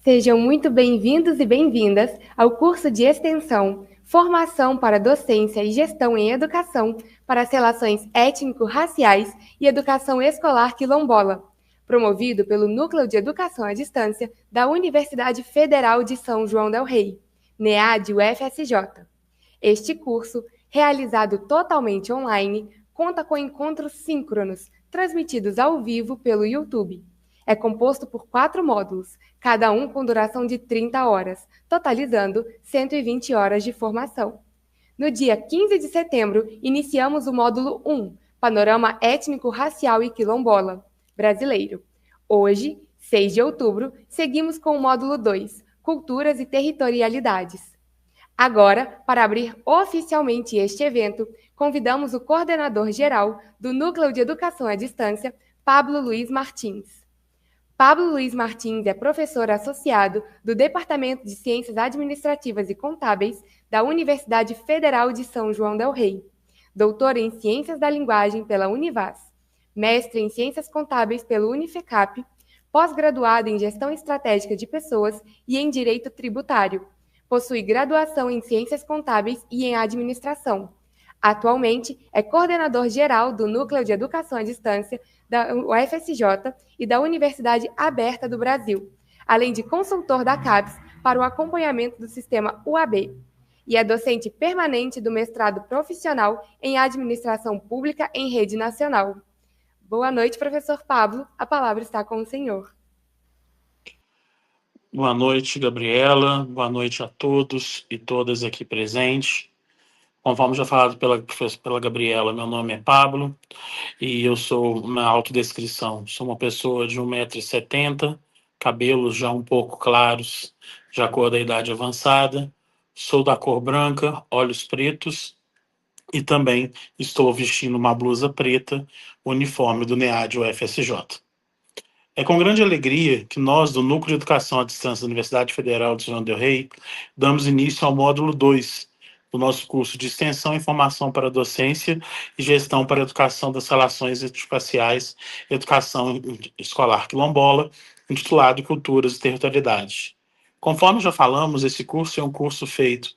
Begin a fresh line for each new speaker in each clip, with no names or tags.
Sejam muito bem-vindos e bem-vindas ao curso de extensão Formação para Docência e Gestão em Educação para as Relações Étnico-Raciais e Educação Escolar Quilombola, promovido pelo Núcleo de Educação à Distância da Universidade Federal de São João del Rei, NEAD-UFSJ. Este curso, realizado totalmente online, conta com encontros síncronos, transmitidos ao vivo pelo YouTube. É composto por 4 módulos, cada um com duração de 30 horas, totalizando 120 horas de formação. No dia 15 de setembro, iniciamos o módulo 1, Panorama Étnico-Racial e Quilombola, brasileiro. Hoje, 6 de outubro, seguimos com o módulo 2, Culturas e Territorialidades. Agora, para abrir oficialmente este evento, convidamos o coordenador-geral do Núcleo de Educação à Distância, Pablo Luiz Martins. Pablo Luiz Martins é professor associado do Departamento de Ciências Administrativas e Contábeis da Universidade Federal de São João del Rei, doutor em Ciências da Linguagem pela Univas, mestre em Ciências Contábeis pelo Unifecap, pós-graduado em Gestão Estratégica de Pessoas e em Direito Tributário. Possui graduação em Ciências Contábeis e em Administração. Atualmente, é coordenador-geral do Núcleo de Educação à Distância da UFSJ e da Universidade Aberta do Brasil, além de consultor da CAPES para o acompanhamento do sistema UAB, e é docente permanente do mestrado profissional em Administração Pública em Rede Nacional. Boa noite, professor Pablo. A palavra está com o senhor.
Boa noite, Gabriela. Boa noite a todos e todas aqui presentes. Conforme já falado pela Gabriela, meu nome é Pablo e eu sou uma autodescrição. Sou uma pessoa de 1,70 m, cabelos já um pouco claros, já cor da idade avançada. Sou da cor branca, olhos pretos e também estou vestindo uma blusa preta, uniforme do NEAD UFSJ. É com grande alegria que nós, do Núcleo de Educação à Distância da Universidade Federal de São João del Rei, damos início ao módulo 2 do nosso curso de Extensão e Formação para a Docência e Gestão para a Educação das Relações Étnico-Raciais e Educação Escolar Quilombola, intitulado Culturas e Territorialidades. Conforme já falamos, esse curso é um curso feito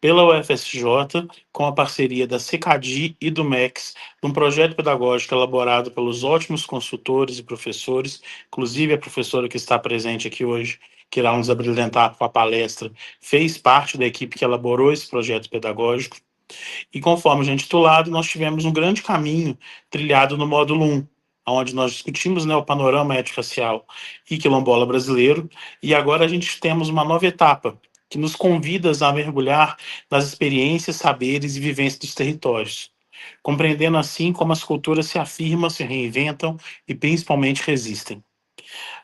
pela UFSJ, com a parceria da CECADI e do MEX, num projeto pedagógico elaborado pelos ótimos consultores e professores, inclusive a professora que está presente aqui hoje, que irá nos abrilhantar com a palestra, fez parte da equipe que elaborou esse projeto pedagógico. E conforme já intitulado, nós tivemos um grande caminho trilhado no módulo 1, onde nós discutimos, o panorama étnico-racial e quilombola brasileiro, e agora a gente temos uma nova etapa, que nos convida a mergulhar nas experiências, saberes e vivências dos territórios, compreendendo assim como as culturas se afirmam, se reinventam e principalmente resistem.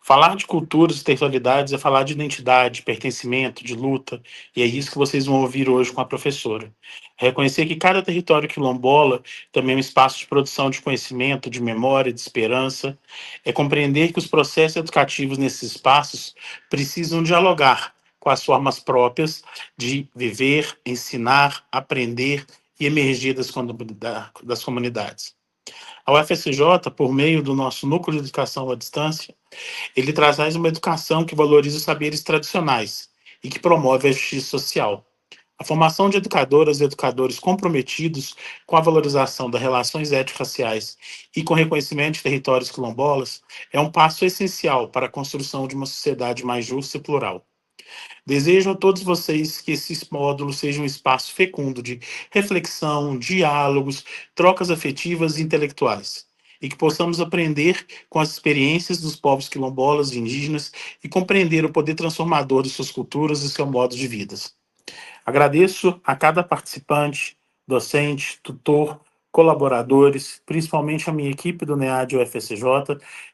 Falar de culturas e territorialidades é falar de identidade, de pertencimento, de luta, e é isso que vocês vão ouvir hoje com a professora. Reconhecer que cada território quilombola também é um espaço de produção de conhecimento, de memória, de esperança, é compreender que os processos educativos nesses espaços precisam dialogar com as formas próprias de viver, ensinar, aprender e emergir das comunidades. A UFSJ, por meio do nosso Núcleo de Educação à Distância, ele traz uma educação que valoriza os saberes tradicionais e que promove a justiça social. A formação de educadoras e educadores comprometidos com a valorização das relações étnico-raciais e com o reconhecimento de territórios quilombolas é um passo essencial para a construção de uma sociedade mais justa e plural. Desejo a todos vocês que esse módulo seja um espaço fecundo de reflexão, diálogos, trocas afetivas e intelectuais, e que possamos aprender com as experiências dos povos quilombolas e indígenas e compreender o poder transformador de suas culturas e seu modo de vida. Agradeço a cada participante, docente, tutor, colaboradores, principalmente a minha equipe do NEAD UFSJ,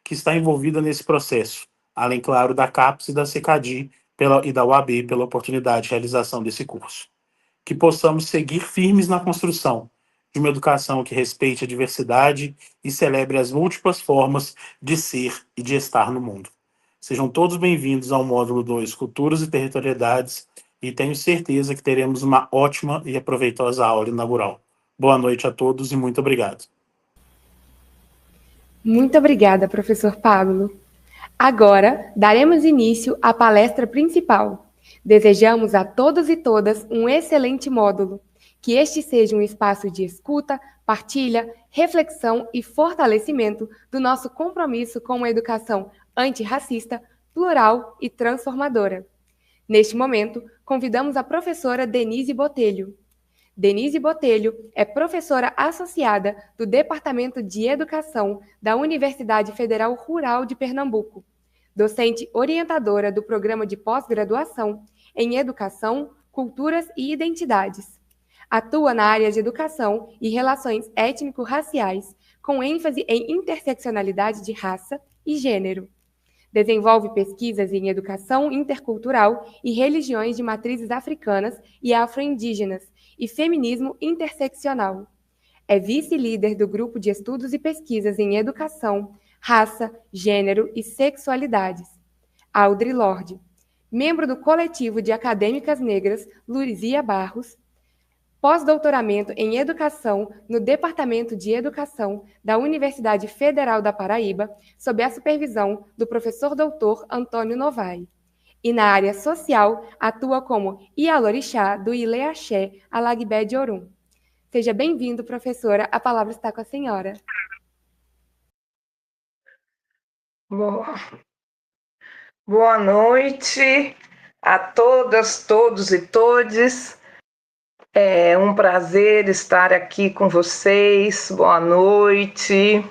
que está envolvida nesse processo, além, claro, da CAPES e da CECADI e da UAB pela oportunidade de realização desse curso. Que possamos seguir firmes na construção de uma educação que respeite a diversidade e celebre as múltiplas formas de ser e de estar no mundo. Sejam todos bem-vindos ao módulo 2, Culturas e Territorialidades, e tenho certeza que teremos uma ótima e aproveitosa aula inaugural. Boa noite a todos e muito obrigado.
Muito obrigada, professor Pablo. Agora, daremos início à palestra principal. Desejamos a todos e todas um excelente módulo, que este seja um espaço de escuta, partilha, reflexão e fortalecimento do nosso compromisso com uma educação antirracista, plural e transformadora. Neste momento, convidamos a professora Denise Botelho. Denise Botelho é professora associada do Departamento de Educação da Universidade Federal Rural de Pernambuco, docente orientadora do Programa de Pós-Graduação em Educação, Culturas e Identidades. Atua na área de Educação e Relações Étnico-Raciais, com ênfase em interseccionalidade de raça e gênero. Desenvolve pesquisas em educação intercultural e religiões de matrizes africanas e afro-indígenas e feminismo interseccional. É vice-líder do Grupo de Estudos e Pesquisas em Educação, Raça, Gênero e Sexualidades, Audre Lorde. Membro do Coletivo de Acadêmicas Negras Luzia Barros. Pós-doutoramento em Educação no Departamento de Educação da Universidade Federal da Paraíba, sob a supervisão do professor doutor Antônio Novai. E na área social, atua como Ialorixá do Ile Axé, Alagbé de Orum. Seja bem-vindo, professora. A palavra está com a senhora.
Boa noite a todas, todos e todes. É um prazer estar aqui com vocês. Boa noite.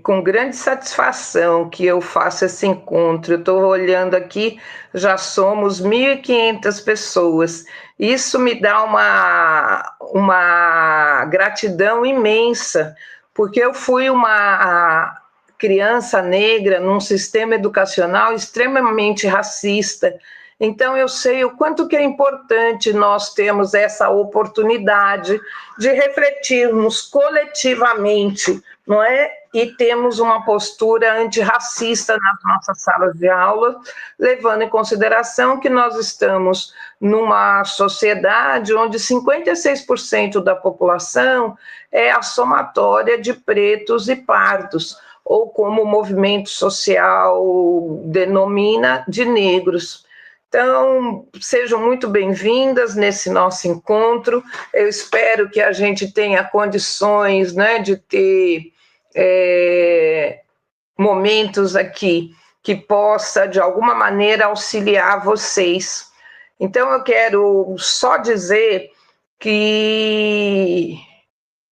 Com grande satisfação que eu faço esse encontro. Eu estou olhando aqui, já somos 1.500 pessoas. Isso me dá uma gratidão imensa, porque eu fui uma criança negra num sistema educacional extremamente racista. Então, eu sei o quanto que é importante nós termos essa oportunidade de refletirmos coletivamente, não é? E temos uma postura antirracista nas nossas salas de aula, levando em consideração que nós estamos numa sociedade onde 56% da população é a somatória de pretos e pardos, ou como o movimento social denomina, de negros. Então, sejam muito bem-vindas nesse nosso encontro. Eu espero que a gente tenha condições, né, de ter momentos aqui que possa, de alguma maneira, auxiliar vocês. Então, eu quero só dizer que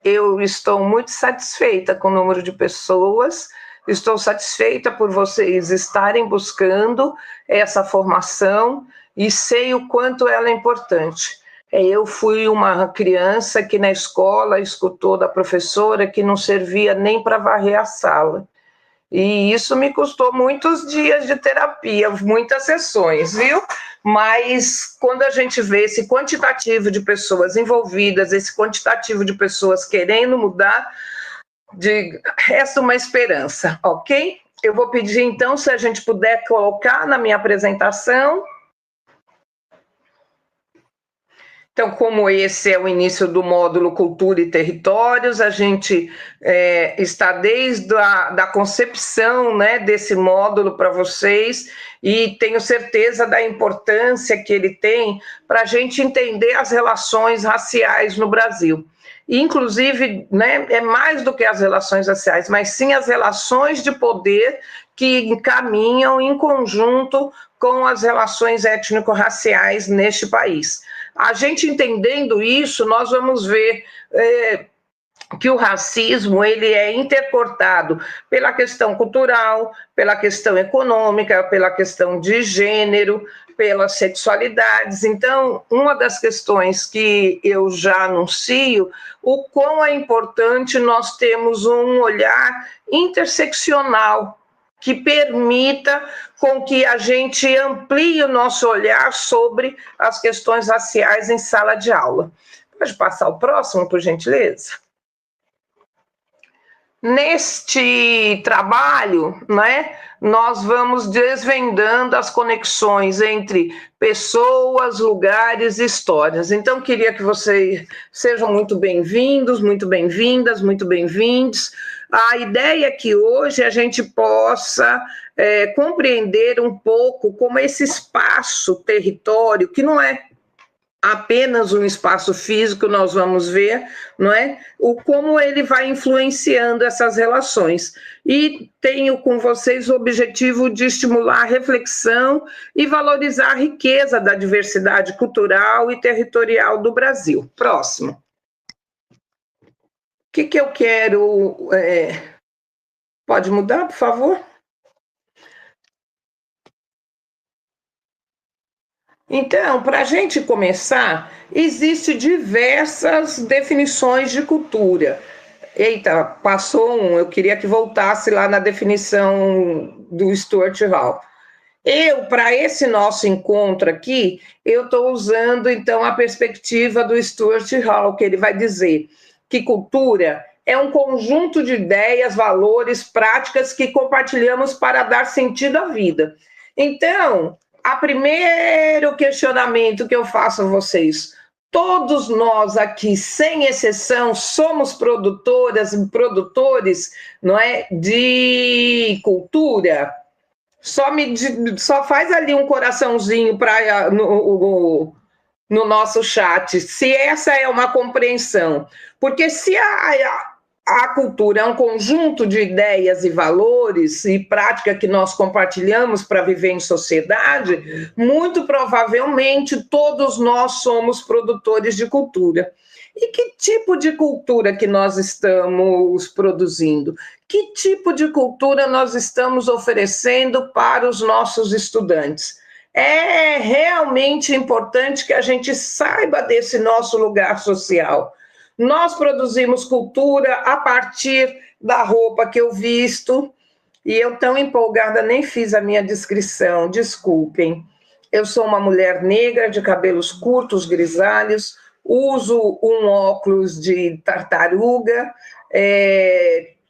eu estou muito satisfeita com o número de pessoas. Estou satisfeita por vocês estarem buscando essa formação e sei o quanto ela é importante. Eu fui uma criança que na escola escutou da professora que não servia nem para varrer a sala. E isso me custou muitos dias de terapia, muitas sessões, viu? Mas quando a gente vê esse quantitativo de pessoas envolvidas, esse quantitativo de pessoas querendo mudar, resta uma esperança, ok? Eu vou pedir, então, se a gente puder colocar na minha apresentação. Então, como esse é o início do módulo Cultura e Territórios, a gente está desde a concepção, né, desse módulo para vocês, e tenho certeza da importância que ele tem para a gente entender as relações raciais no Brasil. Inclusive, né, é mais do que as relações raciais, mas sim as relações de poder que encaminham em conjunto com as relações étnico-raciais neste país. A gente entendendo isso, nós vamos ver que o racismo ele é intercortado pela questão cultural, pela questão econômica, pela questão de gênero, pelas sexualidades. Então, uma das questões que eu já anuncio, o quão é importante nós termos um olhar interseccional que permita com que a gente amplie o nosso olhar sobre as questões raciais em sala de aula. Pode passar o próximo, por gentileza? neste trabalho, né, nós vamos desvendando as conexões entre pessoas, lugares e histórias. Então, queria que vocês sejam muito bem-vindos, muito bem-vindas, muito bem-vindos. A ideia é que hoje a gente possa compreender um pouco como esse espaço, território, que não é apenas um espaço físico, nós vamos ver, não é? Como ele vai influenciando essas relações. E tenho com vocês o objetivo de estimular a reflexão e valorizar a riqueza da diversidade cultural e territorial do Brasil. Próximo. O que eu quero... Pode mudar, por favor? Então, para a gente começar, existem diversas definições de cultura. Eita, passou um, eu queria que voltasse lá na definição do Stuart Hall. Para esse nosso encontro aqui, eu estou usando, então, a perspectiva do Stuart Hall, que ele vai dizer que cultura é um conjunto de ideias, valores, práticas que compartilhamos para dar sentido à vida. Então, o primeiro questionamento que eu faço a vocês: todos nós aqui, sem exceção, somos produtoras e produtores, não é, de cultura? Só faz ali um coraçãozinho no nosso chat, se essa é uma compreensão. Porque se a cultura é um conjunto de ideias e valores e prática que nós compartilhamos para viver em sociedade, muito provavelmente todos nós somos produtores de cultura. E que tipo de cultura que nós estamos produzindo? Que tipo de cultura nós estamos oferecendo para os nossos estudantes? É realmente importante que a gente saiba desse nosso lugar social. Nós produzimos cultura a partir da roupa que eu visto, e eu tão empolgada nem fiz a minha descrição, desculpem. Eu sou uma mulher negra de cabelos curtos, grisalhos, uso um óculos de tartaruga,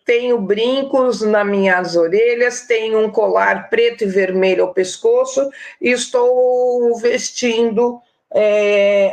tenho brincos nas minhas orelhas, tenho um colar preto e vermelho ao pescoço e estou vestindo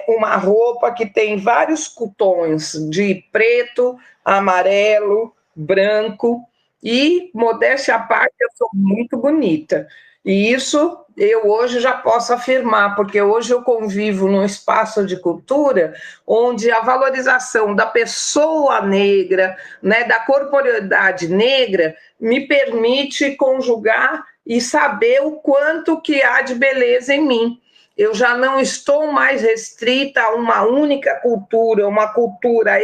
uma roupa que tem vários tons de preto, amarelo, branco e, modéstia à parte, eu sou muito bonita. E isso eu hoje já posso afirmar, porque hoje eu convivo num espaço de cultura onde a valorização da pessoa negra, né, da corporeidade negra, me permite conjugar e saber o quanto que há de beleza em mim. Eu já não estou mais restrita a uma única cultura, uma cultura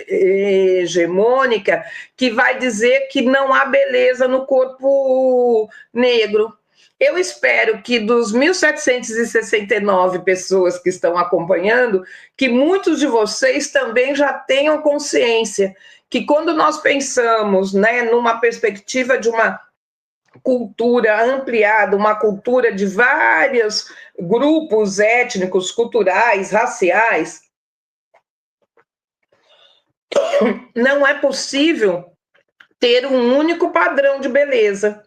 hegemônica que vai dizer que não há beleza no corpo negro. Eu espero que dos 1.769 pessoas que estão acompanhando, que muitos de vocês também já tenham consciência que quando nós pensamos, né, numa perspectiva de uma cultura ampliada, uma cultura de vários grupos étnicos, culturais, raciais, não é possível ter um único padrão de beleza.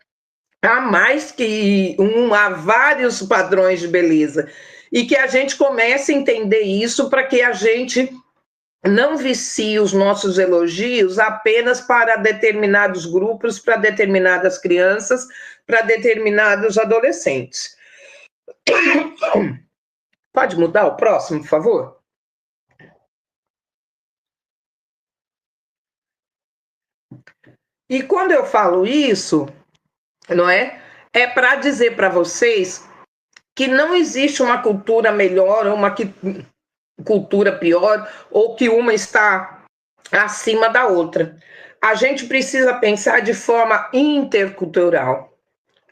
Há mais que há vários padrões de beleza. E que a gente comece a entender isso para que a gente não vicie os nossos elogios apenas para determinados grupos, para determinadas crianças, para determinados adolescentes. Pode mudar o próximo, por favor? E quando eu falo isso, não é? É para dizer para vocês que não existe uma cultura melhor ou uma cultura pior, ou que uma está acima da outra. A gente precisa pensar de forma intercultural.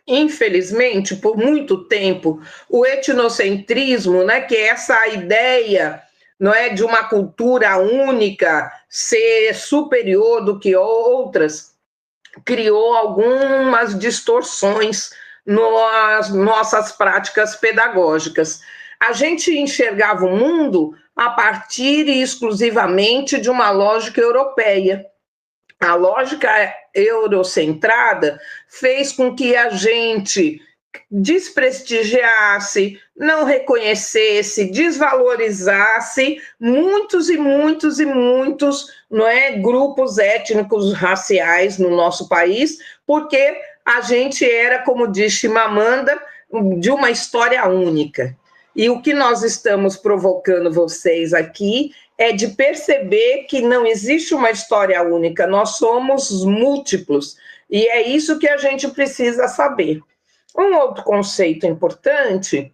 Infelizmente, por muito tempo, o etnocentrismo, né, que é essa ideia, não é, de uma cultura única ser superior do que outras, criou algumas distorções nas nossas práticas pedagógicas. A gente enxergava o mundo a partir e exclusivamente de uma lógica europeia. A lógica eurocentrada fez com que a gente desprestigiasse, não reconhecesse, desvalorizasse muitos e muitos e muitos, não é, grupos étnicos raciais no nosso país, porque a gente era, como diz Chimamanda, de uma história única. E o que nós estamos provocando vocês aqui é de perceber que não existe uma história única, nós somos múltiplos, e é isso que a gente precisa saber. Um outro conceito importante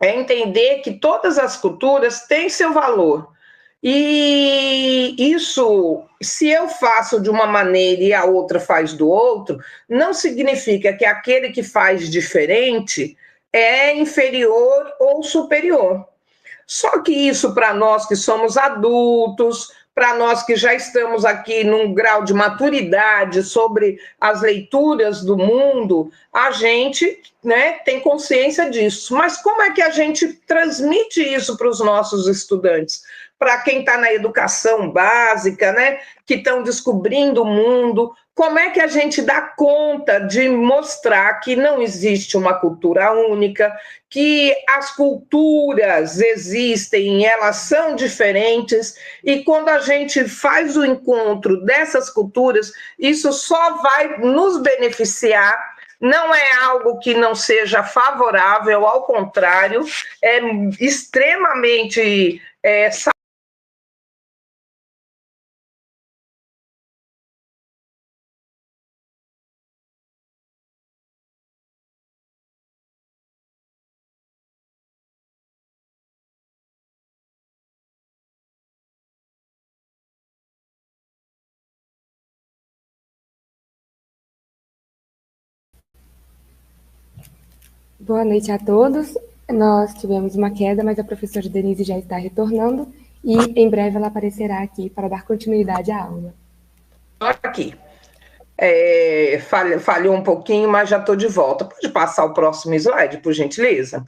é entender que todas as culturas têm seu valor. E isso, se eu faço de uma maneira e a outra faz do outro, não significa que aquele que faz diferente é inferior ou superior. Só que isso, para nós que somos adultos, para nós que já estamos aqui num grau de maturidade sobre as leituras do mundo, a gente, né, tem consciência disso. Mas como é que a gente transmite isso para os nossos estudantes? Para quem está na educação básica, né, que estão descobrindo o mundo, como é que a gente dá conta de mostrar que não existe uma cultura única, que as culturas existem, elas são diferentes, e quando a gente faz o encontro dessas culturas, isso só vai nos beneficiar, não é algo que não seja favorável, ao contrário, é extremamente
Boa noite a todos. Nós tivemos uma queda, mas a professora Denise já está retornando e em breve ela aparecerá aqui para dar continuidade à aula.
Aqui. Falhou um pouquinho, mas já estou de volta. Pode passar o próximo slide, por gentileza?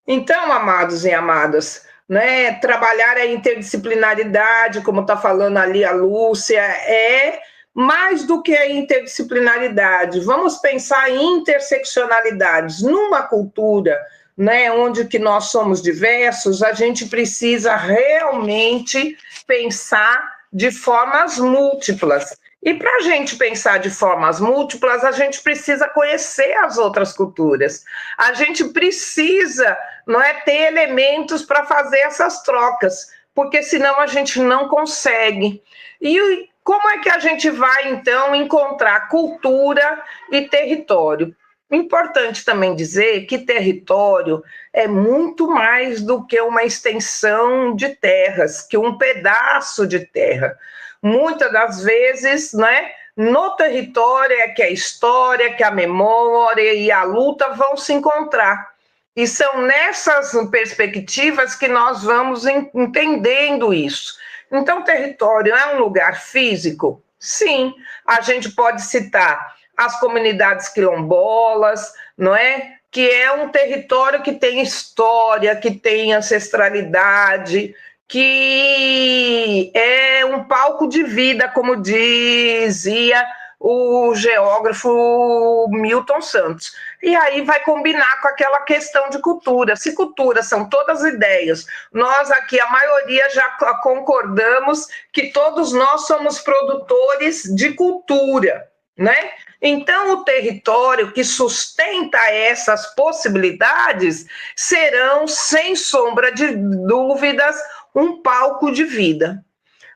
Então, amados e amadas, né, trabalhar a interdisciplinaridade, como está falando ali a Lúcia, é mais do que a interdisciplinaridade. Vamos pensar em interseccionalidades. Numa cultura, né, onde que nós somos diversos, a gente precisa realmente pensar de formas múltiplas. E para a gente pensar de formas múltiplas, a gente precisa conhecer as outras culturas. A gente precisa, não é, ter elementos para fazer essas trocas, porque senão a gente não consegue. E como é que a gente vai, então, encontrar cultura e território? Importante também dizer que território é muito mais do que uma extensão de terras, que um pedaço de terra. Muitas das vezes, né, no território é que a história, que a memória e a luta vão se encontrar. E são nessas perspectivas que nós vamos entendendo isso. Então, território é um lugar físico? Sim, a gente pode citar as comunidades quilombolas, não é? Que é um território que tem história, que tem ancestralidade, que é um palco de vida, como dizia o geógrafo Milton Santos. E aí vai combinar com aquela questão de cultura. Se cultura são todas ideias, nós aqui, a maioria, já concordamos que todos nós somos produtores de cultura, né? Então, o território que sustenta essas possibilidades serão, sem sombra de dúvidas, um palco de vida.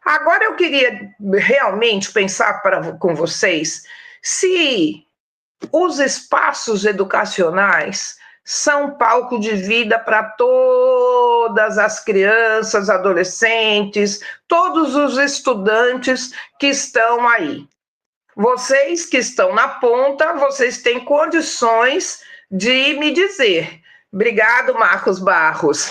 Agora eu queria realmente pensar com vocês se os espaços educacionais são palco de vida para todas as crianças, adolescentes, todos os estudantes que estão aí. Vocês que estão na ponta, vocês têm condições de me dizer. Obrigado, Marcos Barros.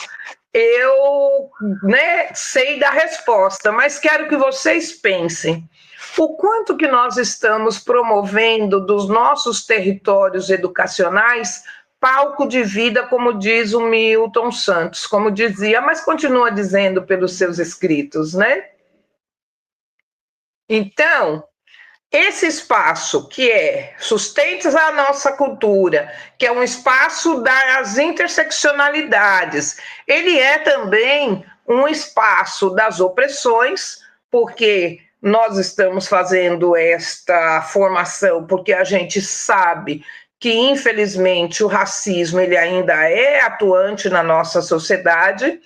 Eu, né, sei da resposta, mas quero que vocês pensem o quanto que nós estamos promovendo dos nossos territórios educacionais palco de vida, como diz o Milton Santos, como dizia, mas continua dizendo pelos seus escritos, né? Então, esse espaço que sustenta a nossa cultura, que é um espaço das interseccionalidades, ele é também um espaço das opressões, porque nós estamos fazendo esta formação porque a gente sabe que, infelizmente, o racismo ele ainda é atuante na nossa sociedade.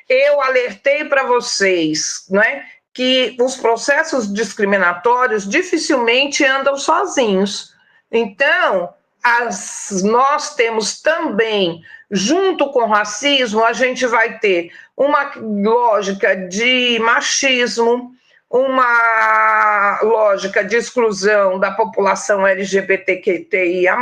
Eu alertei para vocês, não é, que os processos discriminatórios dificilmente andam sozinhos. Então, nós temos também, junto com o racismo, a gente vai ter uma lógica de machismo, uma lógica de exclusão da população LGBTQIA+,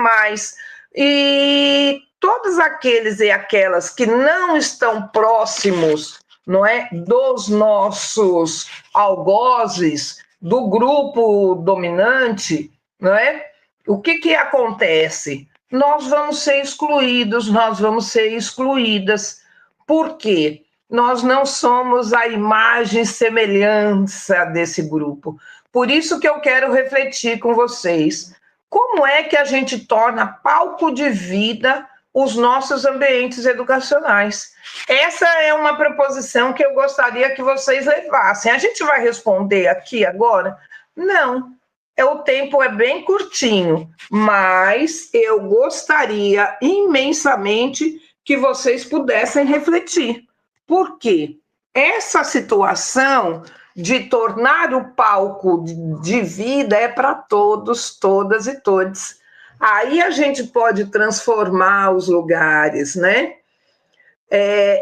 e todos aqueles e aquelas que não estão próximos, não é, dos nossos algozes, do grupo dominante, não é? O que acontece? Nós vamos ser excluídos, nós vamos ser excluídas. Por quê? Nós não somos a imagem e semelhança desse grupo. Por isso que eu quero refletir com vocês. Como é que a gente torna palco de vida os nossos ambientes educacionais? Essa é uma proposição que eu gostaria que vocês levassem. A gente vai responder aqui agora? Não. O tempo é bem curtinho, mas eu gostaria imensamente que vocês pudessem refletir. Por quê? Essa situação de tornar o palco de vida é para todos, todas e todos. Aí a gente pode transformar os lugares, né?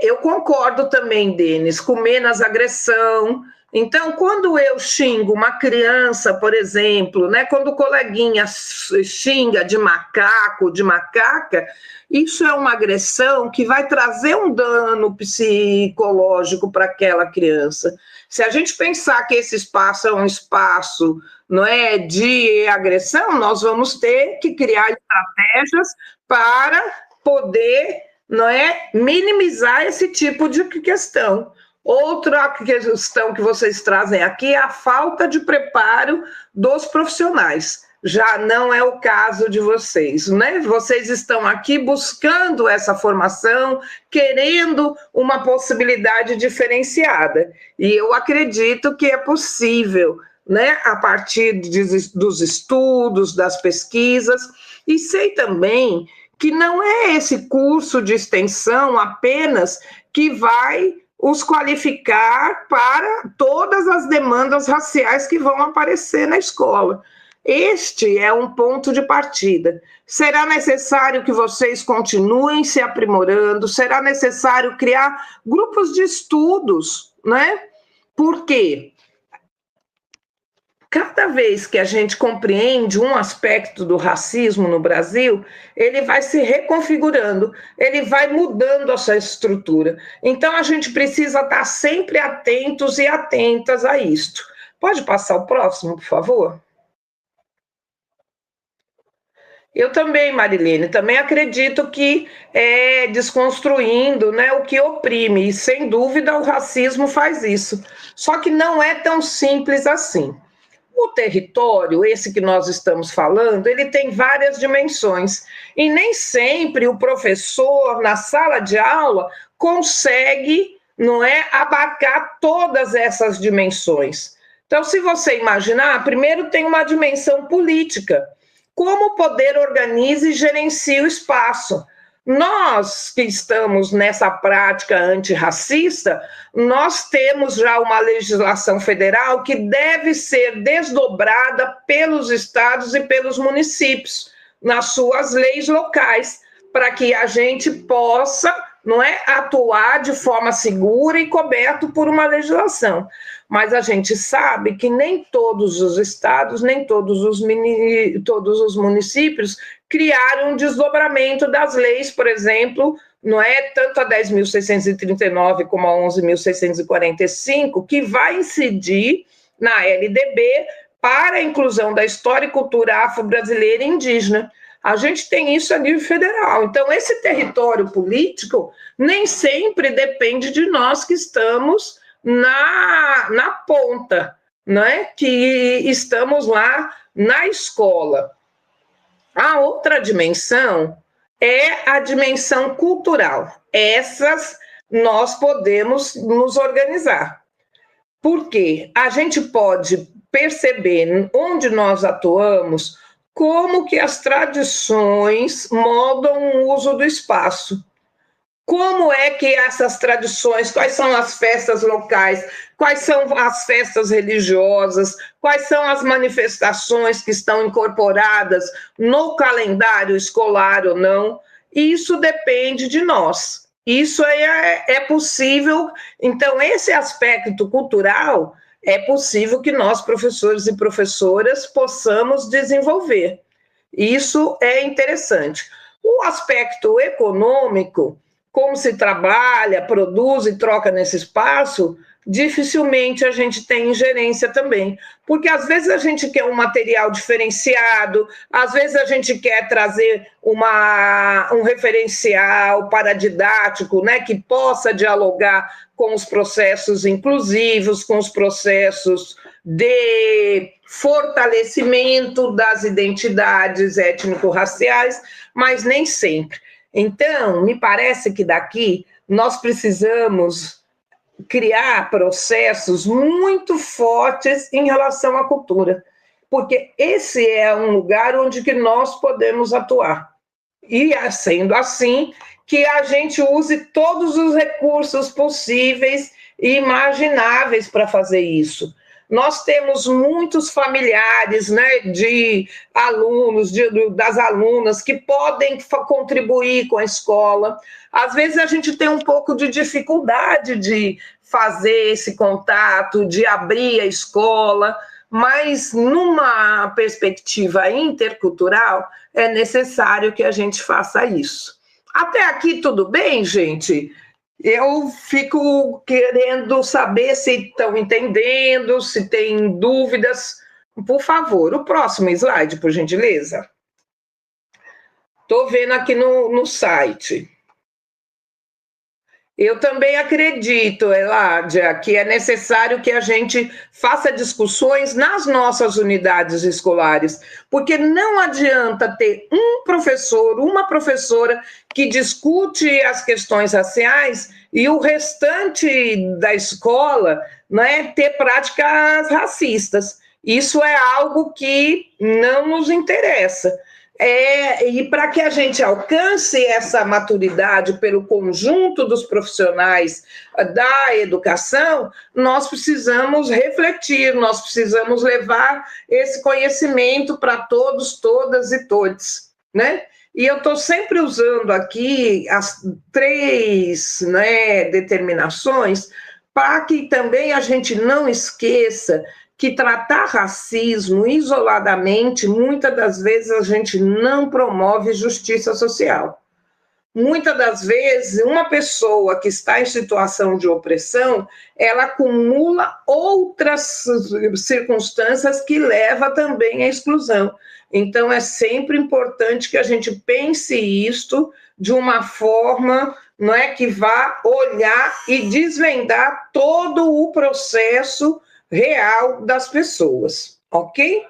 Eu concordo também, Denis, com menos agressão. Então, quando eu xingo uma criança, por exemplo, né, quando o coleguinha xinga de macaco, de macaca, isso é uma agressão que vai trazer um dano psicológico para aquela criança. Se a gente pensar que esse espaço é um espaço, não é, de agressão, nós vamos ter que criar estratégias para poder, não é, minimizar esse tipo de questão. Outra questão que vocês trazem aqui é a falta de preparo dos profissionais. Já não é o caso de vocês, né? Vocês estão aqui buscando essa formação, querendo uma possibilidade diferenciada. E eu acredito que é possível, né? A partir dos estudos, das pesquisas. E sei também que não é esse curso de extensão apenas que vai os qualificar para todas as demandas raciais que vão aparecer na escola. Este é um ponto de partida. Será necessário que vocês continuem se aprimorando, será necessário criar grupos de estudos, né? Por quê? Cada vez que a gente compreende um aspecto do racismo no Brasil, ele vai se reconfigurando, ele vai mudando a sua estrutura. Então, a gente precisa estar sempre atentos e atentas a isto. Pode passar o próximo, por favor? Eu também, Marilene, também acredito que é desconstruindo, né, o que oprime, e sem dúvida o racismo faz isso. Só que não é tão simples assim. O território, esse que nós estamos falando, ele tem várias dimensões e nem sempre o professor, na sala de aula, consegue, não é, abarcar todas essas dimensões. Então, se você imaginar, primeiro tem uma dimensão política. Como o poder organiza e gerencia o espaço. Nós que estamos nessa prática antirracista, nós temos já uma legislação federal que deve ser desdobrada pelos estados e pelos municípios, nas suas leis locais, para que a gente possa, não é, atuar de forma segura e coberto por uma legislação. Mas a gente sabe que nem todos os estados, nem todos os municípios criaram um desdobramento das leis, por exemplo, não é, tanto a 10.639 como a 11.645, que vai incidir na LDB para a inclusão da história e cultura afro-brasileira e indígena. A gente tem isso a nível federal. Então, esse território político nem sempre depende de nós que estamos na ponta. né, que estamos lá na escola. A outra dimensão é a dimensão cultural. Essas nós podemos nos organizar. Porque a gente pode perceber onde nós atuamos como que as tradições moldam o uso do espaço. Como é que essas tradições, quais são as festas locais, quais são as festas religiosas, quais são as manifestações que estão incorporadas no calendário escolar ou não, isso depende de nós. Isso é possível, então esse aspecto cultural é possível que nós, professores e professoras, possamos desenvolver. Isso é interessante. O aspecto econômico, como se trabalha, produz e troca nesse espaço, dificilmente a gente tem ingerência também. Porque às vezes a gente quer um material diferenciado, às vezes a gente quer trazer um referencial paradidático, né, que possa dialogar com os processos inclusivos, com os processos de fortalecimento das identidades étnico-raciais, mas nem sempre. Então, me parece que daqui nós precisamos criar processos muito fortes em relação à cultura, porque esse é um lugar onde que nós podemos atuar. E, sendo assim, que a gente use todos os recursos possíveis e imagináveis para fazer isso. Nós temos muitos familiares, né, de alunos, das alunas, que podem contribuir com a escola. Às vezes a gente tem um pouco de dificuldade de fazer esse contato, de abrir a escola, mas numa perspectiva intercultural é necessário que a gente faça isso. Até aqui tudo bem, gente? Eu fico querendo saber se estão entendendo, se tem dúvidas. Por favor, o próximo slide, por gentileza. Estou vendo aqui no site. Eu também acredito, Eládia, que é necessário que a gente faça discussões nas nossas unidades escolares, porque não adianta ter um professor, uma professora que discute as questões raciais e o restante da escola, né, ter práticas racistas. Isso é algo que não nos interessa. E para que a gente alcance essa maturidade pelo conjunto dos profissionais da educação, nós precisamos refletir, nós precisamos levar esse conhecimento para todos, todas e todes, né? E eu estou sempre usando aqui as 3, né, determinações para que também a gente não esqueça que tratar racismo isoladamente, muitas das vezes a gente não promove justiça social. Muitas das vezes, uma pessoa que está em situação de opressão, ela acumula outras circunstâncias que levam também à exclusão. Então, é sempre importante que a gente pense isto de uma forma, não é, que vá olhar e desvendar todo o processo real das pessoas, ok?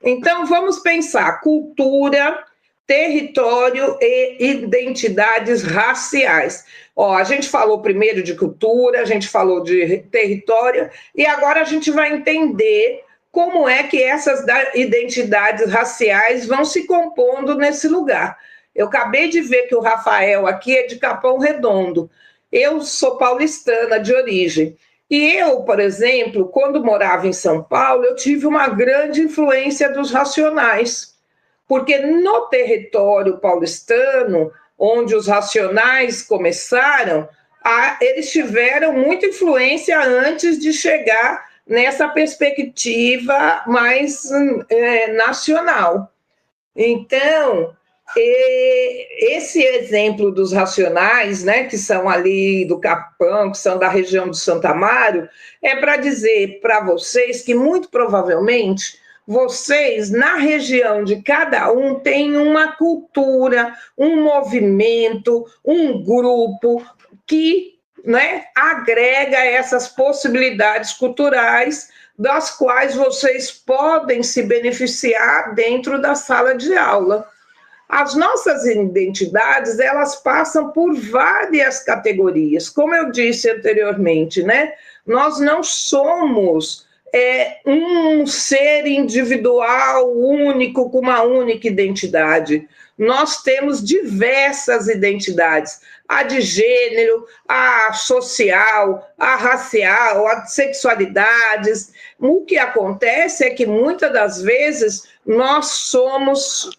Então, vamos pensar cultura, território e identidades raciais. A gente falou primeiro de cultura, a gente falou de território, e agora a gente vai entender como é que essas identidades raciais vão se compondo nesse lugar. Eu acabei de ver que o Rafael aqui é de Capão Redondo. Eu sou paulistana de origem. E eu, por exemplo, quando morava em São Paulo, eu tive uma grande influência dos Racionais, porque no território paulistano, onde os Racionais começaram, eles tiveram muita influência antes de chegar nessa perspectiva mais nacional. Então, esse exemplo dos Racionais, né, que são ali do Capão, que são da região do Santo Amaro, é para dizer para vocês que, muito provavelmente, vocês, na região de cada um, têm uma cultura, um movimento, um grupo que né, agrega essas possibilidades culturais das quais vocês podem se beneficiar dentro da sala de aula. As nossas identidades, elas passam por várias categorias. Como eu disse anteriormente, né? Nós não somos um ser individual, único, com uma única identidade. Nós temos diversas identidades, a de gênero, a social, a racial, a de sexualidades. O que acontece é que muitas das vezes nós somos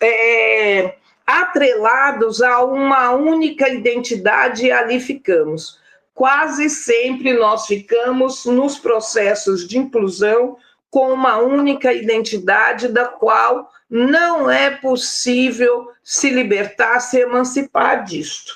atrelados a uma única identidade e ali ficamos. Quase sempre nós ficamos nos processos de inclusão com uma única identidade da qual não é possível se libertar, se emancipar disto.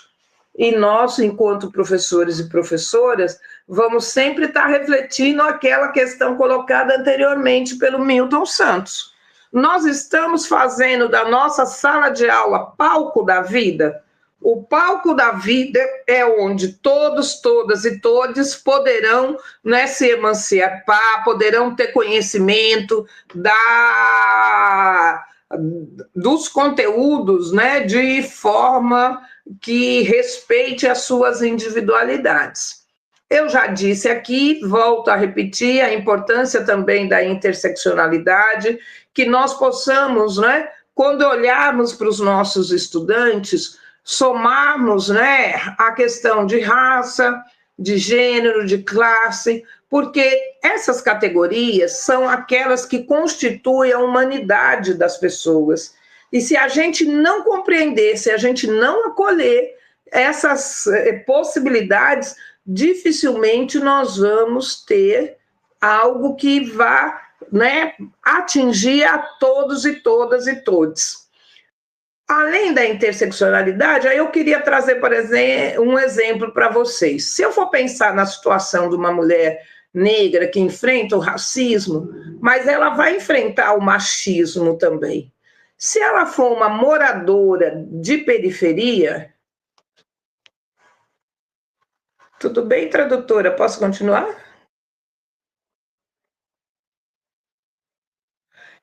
E nós, enquanto professores e professoras, vamos sempre estar refletindo aquela questão colocada anteriormente pelo Milton Santos. Nós estamos fazendo da nossa sala de aula palco da vida. O palco da vida é onde todos, todas e todes poderão, né, se emancipar, poderão ter conhecimento dos conteúdos, né, de forma que respeite as suas individualidades. Eu já disse aqui, volto a repetir, a importância também da interseccionalidade, que nós possamos, né, quando olharmos para os nossos estudantes, somarmos, né, a questão de raça, de gênero, de classe, porque essas categorias são aquelas que constituem a humanidade das pessoas. E se a gente não compreender, se a gente não acolher essas possibilidades, dificilmente nós vamos ter algo que vá, né, atingir a todos e todas e todos. Além da interseccionalidade, aí eu queria trazer, por exemplo, um exemplo para vocês. Se eu for pensar na situação de uma mulher negra que enfrenta o racismo, mas ela vai enfrentar o machismo também. Se ela for uma moradora de periferia... Tudo bem, tradutora? Posso continuar?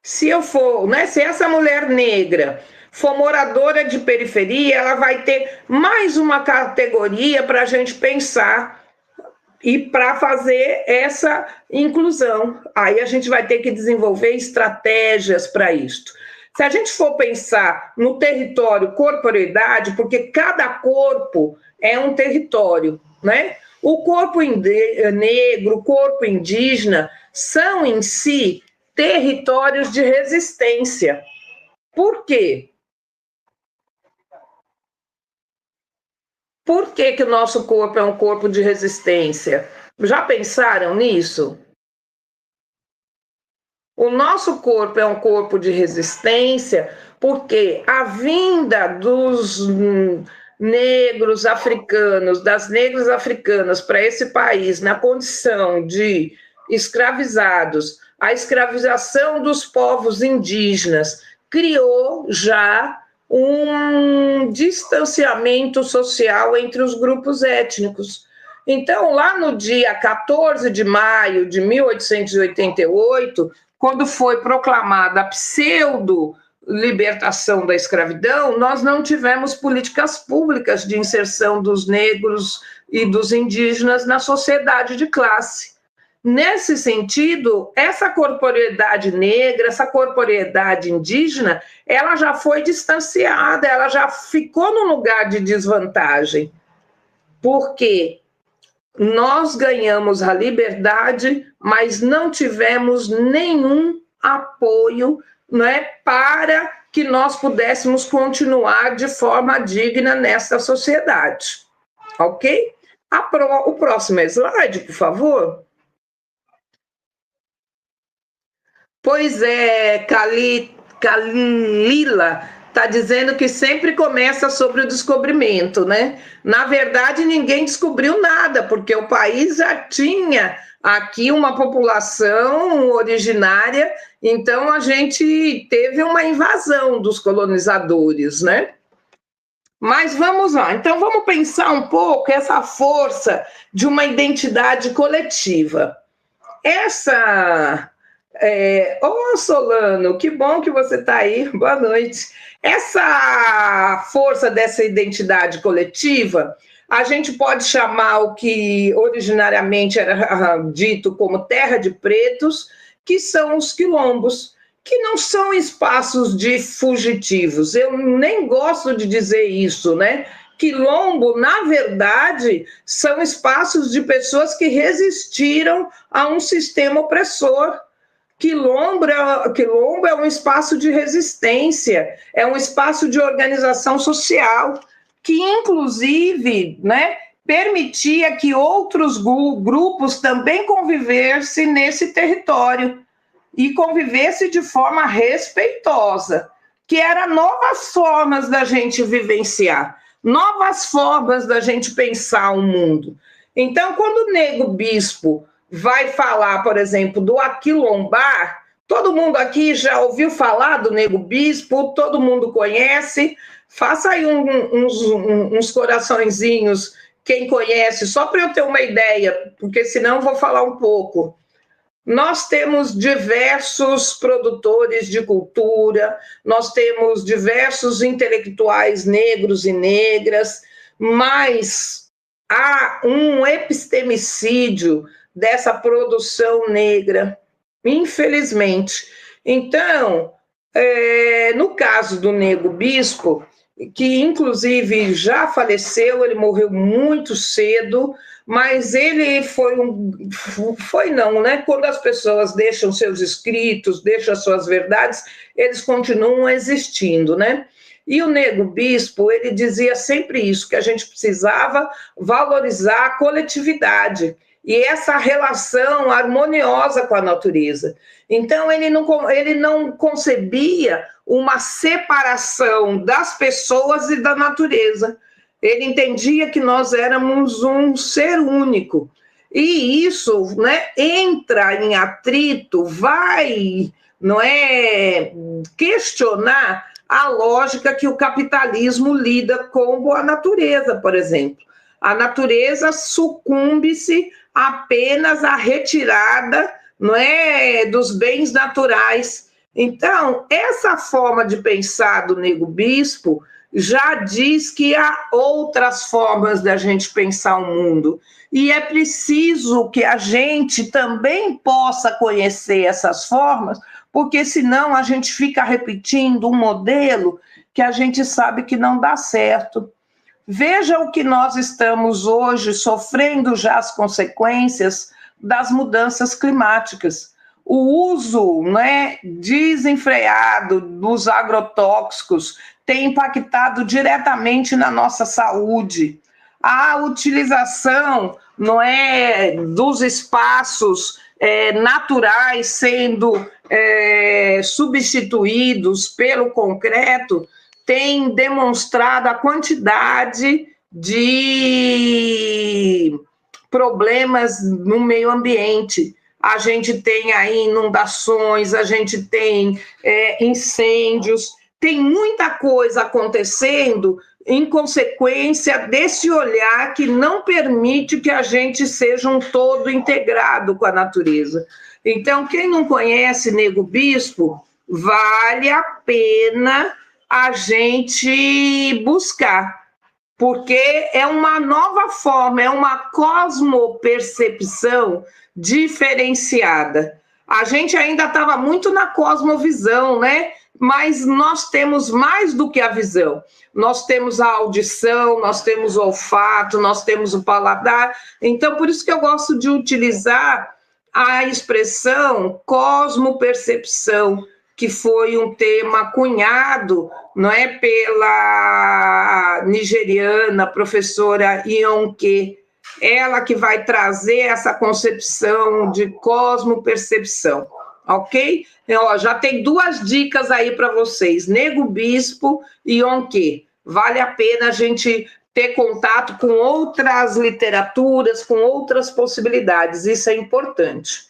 Se eu for, né, se essa mulher negra for moradora de periferia, ela vai ter mais uma categoria para a gente pensar e para fazer essa inclusão. Aí a gente vai ter que desenvolver estratégias para isto. Se a gente for pensar no território corporeidade, porque cada corpo é um território, né? O corpo negro, o corpo indígena são em si territórios de resistência. Por quê? Por que que o nosso corpo é um corpo de resistência? Já pensaram nisso? O nosso corpo é um corpo de resistência porque a vinda dos negros africanos, das negras africanas para esse país na condição de escravizados, a escravização dos povos indígenas criou já um distanciamento social entre os grupos étnicos. Então, lá no dia 14 de maio de 1888, quando foi proclamada a pseudo-libertação da escravidão, nós não tivemos políticas públicas de inserção dos negros e dos indígenas na sociedade de classe. Nesse sentido, essa corporeidade negra, essa corporeidade indígena, ela já foi distanciada, ela já ficou num lugar de desvantagem, porque nós ganhamos a liberdade, mas não tivemos nenhum apoio, né, para que nós pudéssemos continuar de forma digna nessa sociedade. Ok? O próximo slide, por favor. Pois é, Kalila está dizendo que sempre começa sobre o descobrimento, né? Na verdade, ninguém descobriu nada, porque o país já tinha aqui uma população originária, então a gente teve uma invasão dos colonizadores, né? Mas vamos lá, então vamos pensar um pouco essa força de uma identidade coletiva. Solano, que bom que você está aí, boa noite. Essa força dessa identidade coletiva, a gente pode chamar o que originariamente era dito como terra de pretos, que são os quilombos, que não são espaços de fugitivos. Eu nem gosto de dizer isso, né? Quilombo, na verdade, são espaços de pessoas que resistiram a um sistema opressor. Quilombo é um espaço de resistência, é um espaço de organização social, que, inclusive, né, permitia que outros grupos também convivessem nesse território e convivesse de forma respeitosa, que eram novas formas da gente vivenciar, novas formas da gente pensar o mundo. Então, quando o Nego Bispo vai falar, por exemplo, do aquilombar, todo mundo aqui já ouviu falar do Nego Bispo, todo mundo conhece, faça aí uns coraçõezinhos, quem conhece, só para eu ter uma ideia, porque senão eu vou falar um pouco. Nós temos diversos produtores de cultura, nós temos diversos intelectuais negros e negras, mas há um epistemicídio dessa produção negra, infelizmente. Então, no caso do Nego Bispo, que inclusive já faleceu, ele morreu muito cedo, mas ele né? Quando as pessoas deixam seus escritos, deixam as suas verdades, eles continuam existindo, né? E o Nego Bispo, ele dizia sempre isso, que a gente precisava valorizar a coletividade e essa relação harmoniosa com a natureza. Então, ele não concebia uma separação das pessoas e da natureza. Ele entendia que nós éramos um ser único. E isso, né, entra em atrito, vai, não é, questionar a lógica que o capitalismo lida com a natureza, por exemplo. A natureza sucumbe-se apenas à retirada, não é, dos bens naturais. Então, essa forma de pensar do Nego Bispo já diz que há outras formas da gente pensar o mundo. E é preciso que a gente também possa conhecer essas formas, porque senão a gente fica repetindo um modelo que a gente sabe que não dá certo. Veja o que nós estamos hoje sofrendo já as consequências das mudanças climáticas. O uso, né, desenfreado dos agrotóxicos tem impactado diretamente na nossa saúde. A utilização, não é, dos espaços naturais sendo substituídos pelo concreto tem demonstrado a quantidade de problemas no meio ambiente. A gente tem aí inundações, a gente tem incêndios, tem muita coisa acontecendo em consequência desse olhar que não permite que a gente seja um todo integrado com a natureza. Então, quem não conhece Nego Bispo, vale a pena a gente buscar, porque é uma nova forma, é uma cosmopercepção diferenciada. A gente ainda estava muito na cosmovisão, né? Mas nós temos mais do que a visão. Nós temos a audição, nós temos o olfato, nós temos o paladar. Então, por isso que eu gosto de utilizar a expressão cosmopercepção, que foi um tema cunhado, não é, pela nigeriana professora Iyonke, ela que vai trazer essa concepção de cosmopercepção, ok? Ó, já tem 2 dicas aí para vocês, Nego Bispo e Iyonke. Vale a pena a gente ter contato com outras literaturas, com outras possibilidades, isso é importante.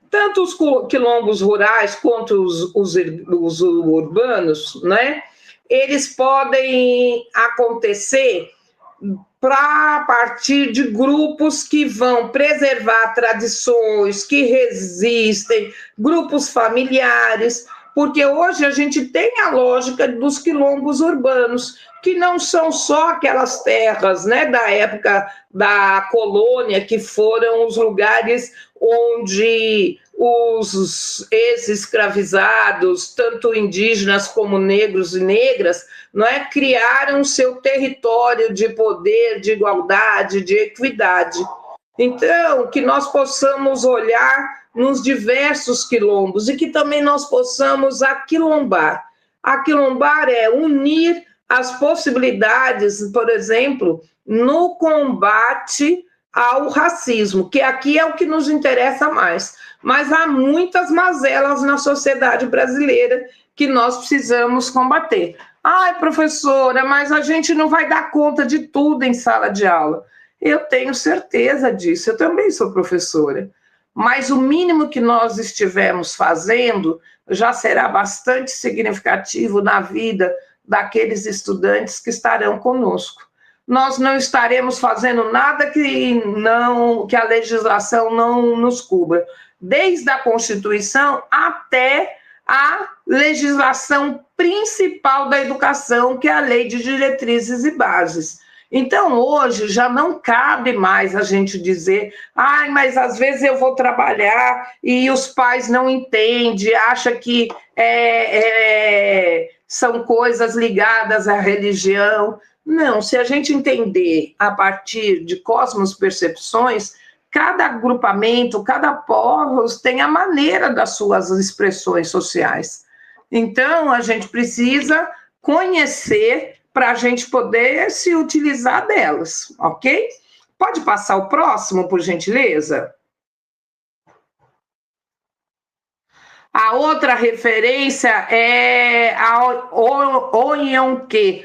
Tanto os quilombos rurais quanto os urbanos, né? eles podem acontecer a partir de grupos que vão preservar tradições, que resistem, grupos familiares, porque hoje a gente tem a lógica dos quilombos urbanos, que não são só aquelas terras, né, da época da colônia, que foram os lugares onde os ex-escravizados, tanto indígenas como negros e negras, não é, criaram seu território de poder, de igualdade, de equidade. Então, que nós possamos olhar nos diversos quilombos e que também nós possamos aquilombar. Aquilombar é unir as possibilidades, por exemplo, no combate ao racismo, que aqui é o que nos interessa mais. Mas há muitas mazelas na sociedade brasileira que nós precisamos combater. Ai, professora, mas a gente não vai dar conta de tudo em sala de aula. Eu tenho certeza disso, eu também sou professora. Mas o mínimo que nós estivermos fazendo já será bastante significativo na vida daqueles estudantes que estarão conosco. Nós não estaremos fazendo nada que a legislação não nos cubra, desde a Constituição até a legislação principal da educação, que é a Lei de Diretrizes e Bases. Então, hoje, já não cabe mais a gente dizer, ai, mas às vezes eu vou trabalhar e os pais não entendem, acham que são coisas ligadas à religião. Não, se a gente entender a partir de cosmos-percepções, cada agrupamento, cada povos tem a maneira das suas expressões sociais. Então, a gente precisa conhecer para a gente poder se utilizar delas, ok? Pode passar o próximo, por gentileza? A outra referência é a Onhonque.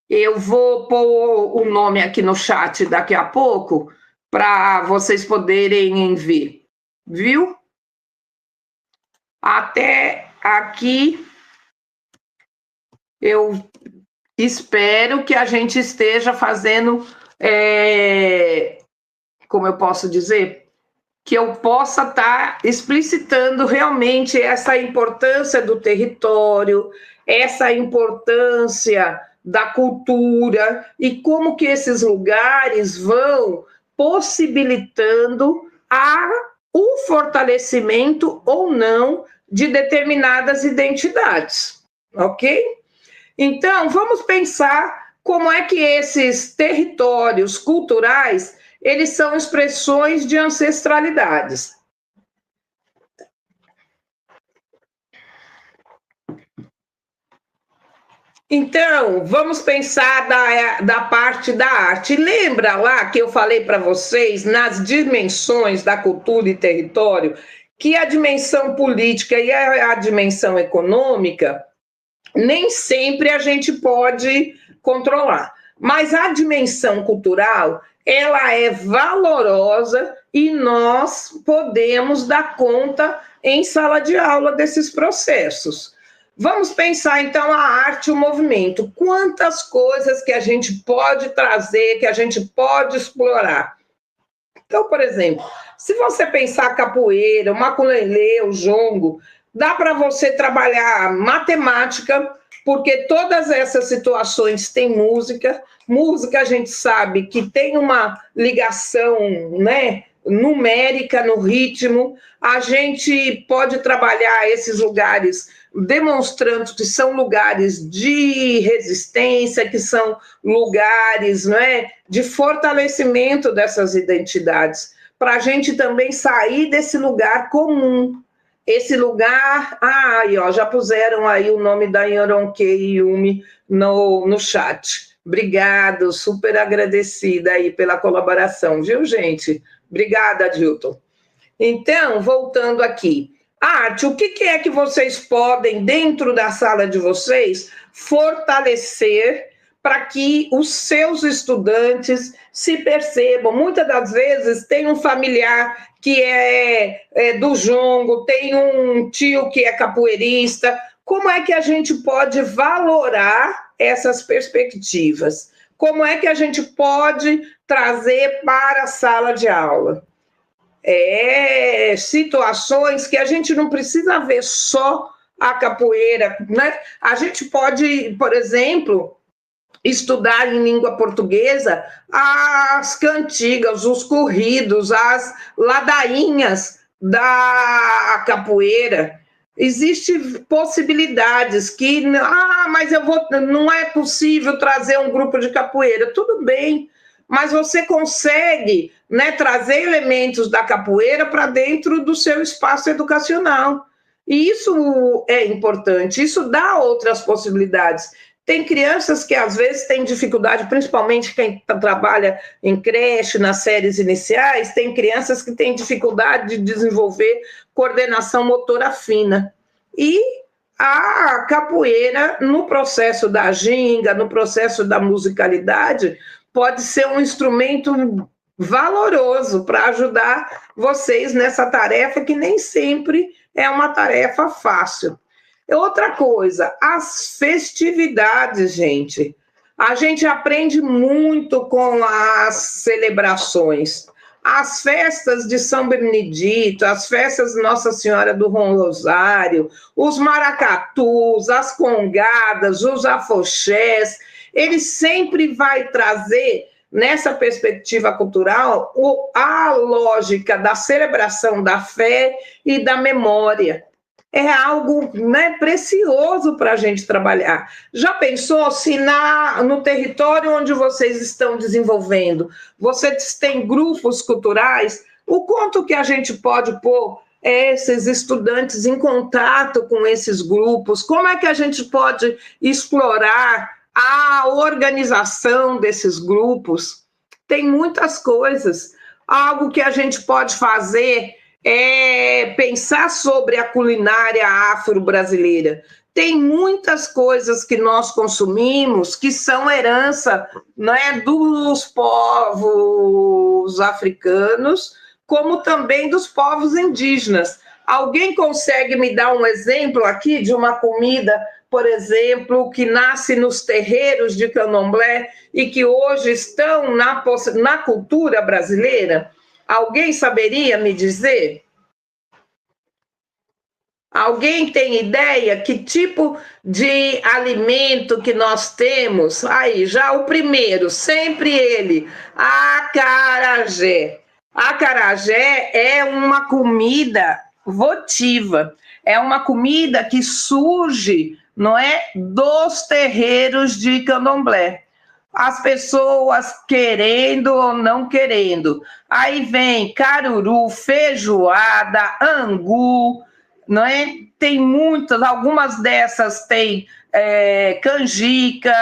Eu vou pôr o nome aqui no chat daqui a pouco, para vocês poderem ver, viu? Até aqui, eu espero que a gente esteja fazendo, como eu posso dizer, que eu possa estar explicitando realmente essa importância do território, essa importância da cultura e como que esses lugares vão possibilitando o fortalecimento ou não de determinadas identidades, ok? Então, vamos pensar como é que esses territórios culturais, eles são expressões de ancestralidades. Então, vamos pensar da parte da arte. Lembra lá que eu falei para vocês, nas dimensões da cultura e território, que a dimensão política e a dimensão econômica, nem sempre a gente pode controlar. Mas a dimensão cultural, ela é valorosa e nós podemos dar conta em sala de aula desses processos. Vamos pensar, então, a arte e o movimento. Quantas coisas que a gente pode trazer, que a gente pode explorar. Então, por exemplo, se você pensar capoeira, o maculelê, o jongo, dá para você trabalhar matemática, porque todas essas situações têm música. Música, a gente sabe que tem uma ligação, né, numérica no ritmo. A gente pode trabalhar esses lugares demonstrando que são lugares de resistência, que são lugares, não é, de fortalecimento dessas identidades, para a gente também sair desse lugar comum. Esse lugar, já puseram aí o nome da Onhonque Yumi no chat. Obrigado, super agradecida aí pela colaboração, viu, gente? Obrigada, Dilton. Então, voltando aqui. Arte, o que é que vocês podem, dentro da sala de vocês, fortalecer para que os seus estudantes se percebam? Muitas das vezes tem um familiar que é do jongo, tem um tio que é capoeirista. Como é que a gente pode valorar essas perspectivas? Como é que a gente pode trazer para a sala de aula? Situações que a gente não precisa ver só a capoeira, né? A gente pode, por exemplo, estudar em língua portuguesa as cantigas, os corridos, as ladainhas da capoeira. Existem possibilidades que, mas não é possível trazer um grupo de capoeira. Tudo bem, mas você consegue, né, trazer elementos da capoeira para dentro do seu espaço educacional. E isso é importante, isso dá outras possibilidades. Tem crianças que às vezes têm dificuldade, principalmente quem trabalha em creche, nas séries iniciais, tem crianças que têm dificuldade de desenvolver coordenação motora fina. E a capoeira, no processo da ginga, no processo da musicalidade, pode ser um instrumento valoroso para ajudar vocês nessa tarefa, que nem sempre é uma tarefa fácil. Outra coisa, as festividades, gente. A gente aprende muito com as celebrações. As festas de São Benedito, as festas de Nossa Senhora do Rosário, os maracatus, as congadas, os afoxés, ele sempre vai trazer, nessa perspectiva cultural, a lógica da celebração da fé e da memória. É algo, né, precioso para a gente trabalhar. Já pensou se no território onde vocês estão desenvolvendo, vocês têm grupos culturais, o quanto que a gente pode pôr esses estudantes em contato com esses grupos? Como é que a gente pode explorar a organização desses grupos? Tem muitas coisas. Algo que a gente pode fazer é pensar sobre a culinária afro-brasileira. Tem muitas coisas que nós consumimos que são herança, né, dos povos africanos, como também dos povos indígenas. Alguém consegue me dar um exemplo aqui de uma comida, por exemplo, que nasce nos terreiros de candomblé e que hoje estão na cultura brasileira? Alguém saberia me dizer? Alguém tem ideia que tipo de alimento que nós temos? Aí, já o primeiro, sempre ele, acarajé. Acarajé é uma comida votiva, é uma comida que surge, não é, dos terreiros de candomblé. As pessoas querendo ou não querendo. Aí vem caruru, feijoada, angu, não é? Tem muitas, algumas dessas tem canjica.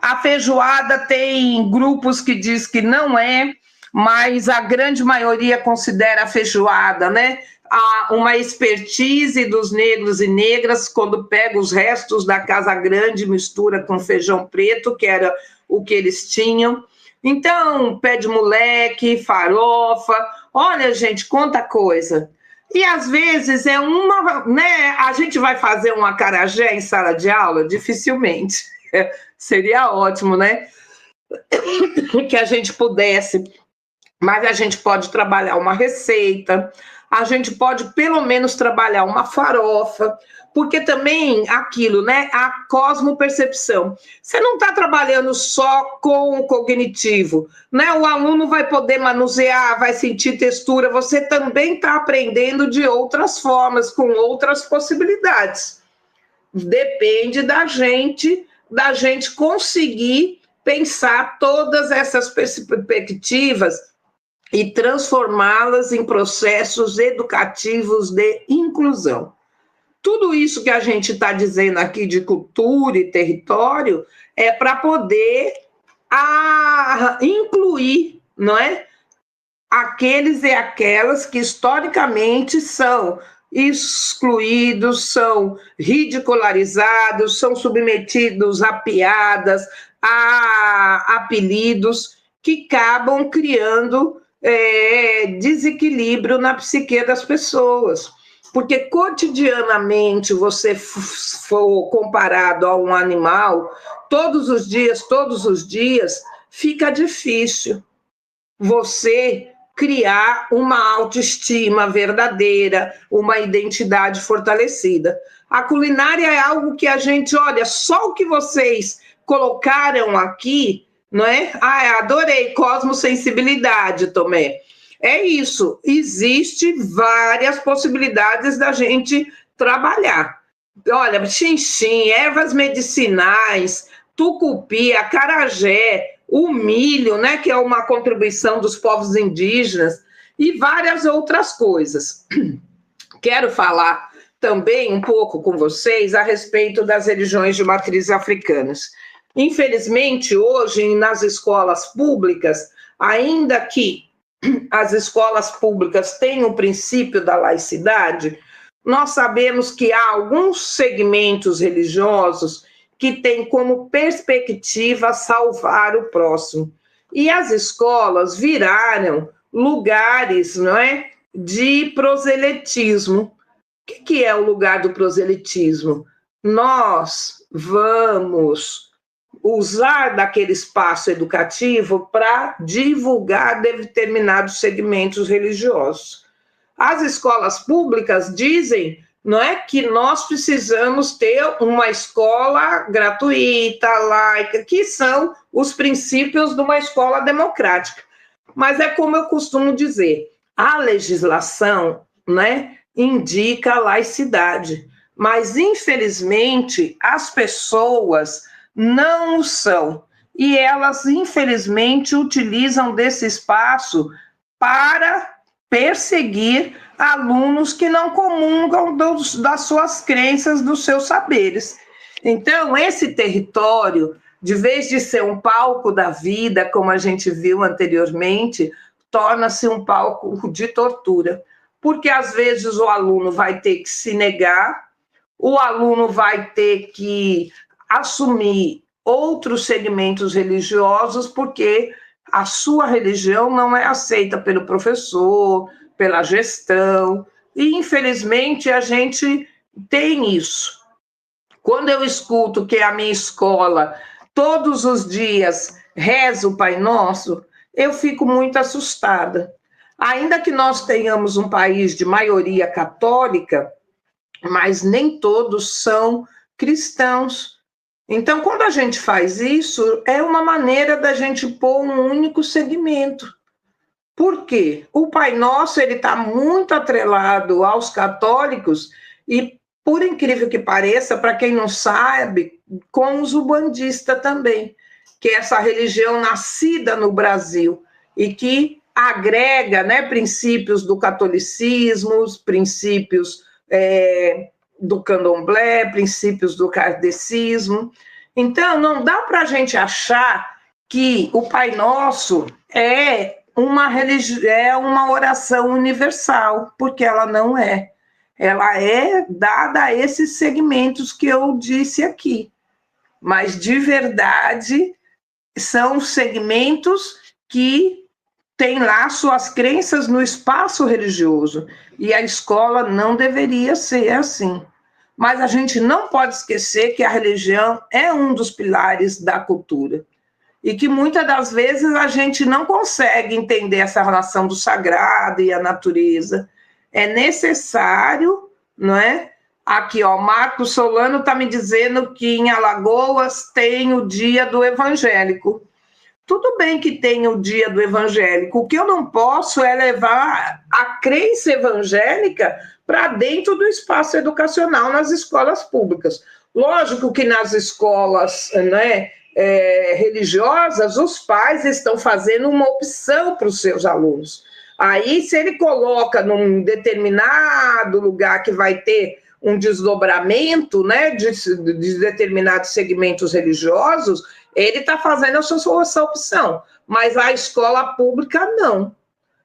A feijoada tem grupos que diz que não é, mas a grande maioria considera a feijoada, né, uma expertise dos negros e negras, quando pega os restos da Casa Grande e mistura com feijão preto, que era o que eles tinham. Então, pé de moleque, farofa, olha, gente, quanta coisa. E às vezes né, a gente vai fazer um acarajé em sala de aula? Dificilmente. Seria ótimo, né? Que a gente pudesse, mas a gente pode trabalhar uma receita, a gente pode pelo menos trabalhar uma farofa, porque também aquilo, né, a cosmopercepção. Você não está trabalhando só com o cognitivo, né? O aluno vai poder manusear, vai sentir textura, você também está aprendendo de outras formas, com outras possibilidades. Depende da gente conseguir pensar todas essas perspectivas e transformá-las em processos educativos de inclusão. Tudo isso que a gente está dizendo aqui de cultura e território é para poder incluir, não é, aqueles e aquelas que historicamente são excluídos, são ridicularizados, são submetidos a piadas, a apelidos que acabam criando desequilíbrio na psique das pessoas. porque cotidianamente você for comparado a um animal, todos os dias, fica difícil você criar uma autoestima verdadeira, uma identidade fortalecida. A culinária é algo que a gente, olha, só o que vocês colocaram aqui, não é? Ah, adorei, cosmosensibilidade, Tomé. É isso, existe várias possibilidades da gente trabalhar. Olha, xinxim, ervas medicinais, tucupi, acarajé, o milho, né, que é uma contribuição dos povos indígenas, e várias outras coisas. Quero falar também um pouco com vocês a respeito das religiões de matriz africanas. Infelizmente, hoje, nas escolas públicas, ainda que as escolas públicas têm o princípio da laicidade, nós sabemos que há alguns segmentos religiosos que têm como perspectiva salvar o próximo. E as escolas viraram lugares, não é, de proselitismo. O que é o lugar do proselitismo? Nós vamos usar daquele espaço educativo para divulgar determinados segmentos religiosos. As escolas públicas dizem, não é, que nós precisamos ter uma escola gratuita, laica, que são os princípios de uma escola democrática. Mas é como eu costumo dizer, a legislação, né, indica a laicidade, mas infelizmente as pessoas não o são, e elas, infelizmente, utilizam desse espaço para perseguir alunos que não comungam das suas crenças, dos seus saberes. Então, esse território, de vez de ser um palco da vida, como a gente viu anteriormente, torna-se um palco de tortura, porque às vezes o aluno vai ter que se negar, o aluno vai ter que assumir outros segmentos religiosos, porque a sua religião não é aceita pelo professor, pela gestão, e infelizmente a gente tem isso. Quando eu escuto que a minha escola todos os dias reza o Pai Nosso, eu fico muito assustada. Ainda que nós tenhamos um país de maioria católica, mas nem todos são cristãos. Então, quando a gente faz isso, é uma maneira da gente pôr um único segmento. Por quê? O Pai Nosso está muito atrelado aos católicos e, por incrível que pareça, para quem não sabe, com os ubandistas também, que é essa religião nascida no Brasil e que agrega, né, princípios do catolicismo, princípios do candomblé, princípios do kardecismo. Então, não dá para a gente achar que o Pai Nosso é uma oração universal, porque ela não é. Ela é dada a esses segmentos que eu disse aqui. Mas, de verdade, são segmentos que têm lá suas crenças no espaço religioso. E a escola não deveria ser assim. Mas a gente não pode esquecer que a religião é um dos pilares da cultura. E que muitas das vezes a gente não consegue entender essa relação do sagrado e a natureza. É necessário, não é? Aqui, ó, Marcos Solano está me dizendo que em Alagoas tem o dia do evangélico. Tudo bem que tem o dia do evangélico. O que eu não posso é levar a crença evangélica para dentro do espaço educacional nas escolas públicas. Lógico que nas escolas, né, religiosas, os pais estão fazendo uma opção para os seus alunos. Aí, se ele coloca num determinado lugar que vai ter um desdobramento, né, de determinados segmentos religiosos, ele está fazendo a sua opção, mas a escola pública não.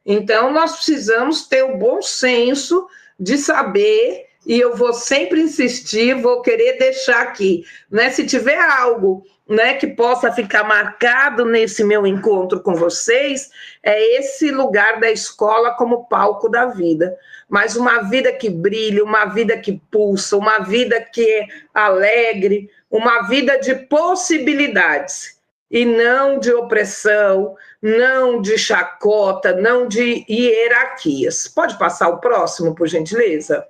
Então, nós precisamos ter o bom senso de saber, e eu vou sempre insistir, vou querer deixar aqui, né, se tiver algo, né, que possa ficar marcado nesse meu encontro com vocês, é esse lugar da escola como palco da vida. mas uma vida que brilha, uma vida que pulsa, uma vida que é alegre, uma vida de possibilidades, e não de opressão, não de chacota, não de hierarquias. Pode passar o próximo, por gentileza?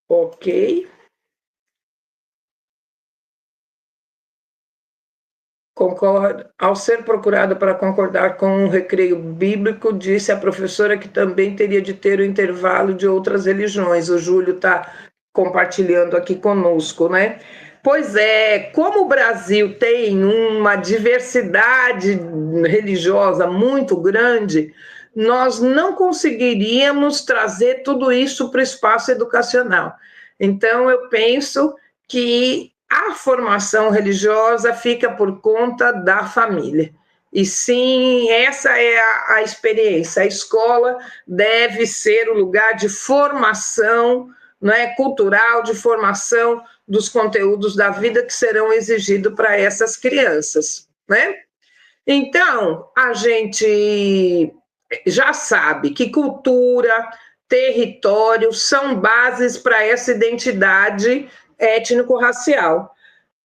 Ok. Concordo. Ao ser procurada para concordar com um recreio bíblico, disse a professora que também teria de ter o intervalo de outras religiões. O Júlio está compartilhando aqui conosco, né? Pois é, como o Brasil tem uma diversidade religiosa muito grande, nós não conseguiríamos trazer tudo isso para o espaço educacional. Então, eu penso que a formação religiosa fica por conta da família. E sim, essa é a experiência. A escola deve ser o lugar de formação, né, cultural, de formação dos conteúdos da vida que serão exigidos para essas crianças, né? Então, a gente já sabe que cultura, território são bases para essa identidade étnico-racial.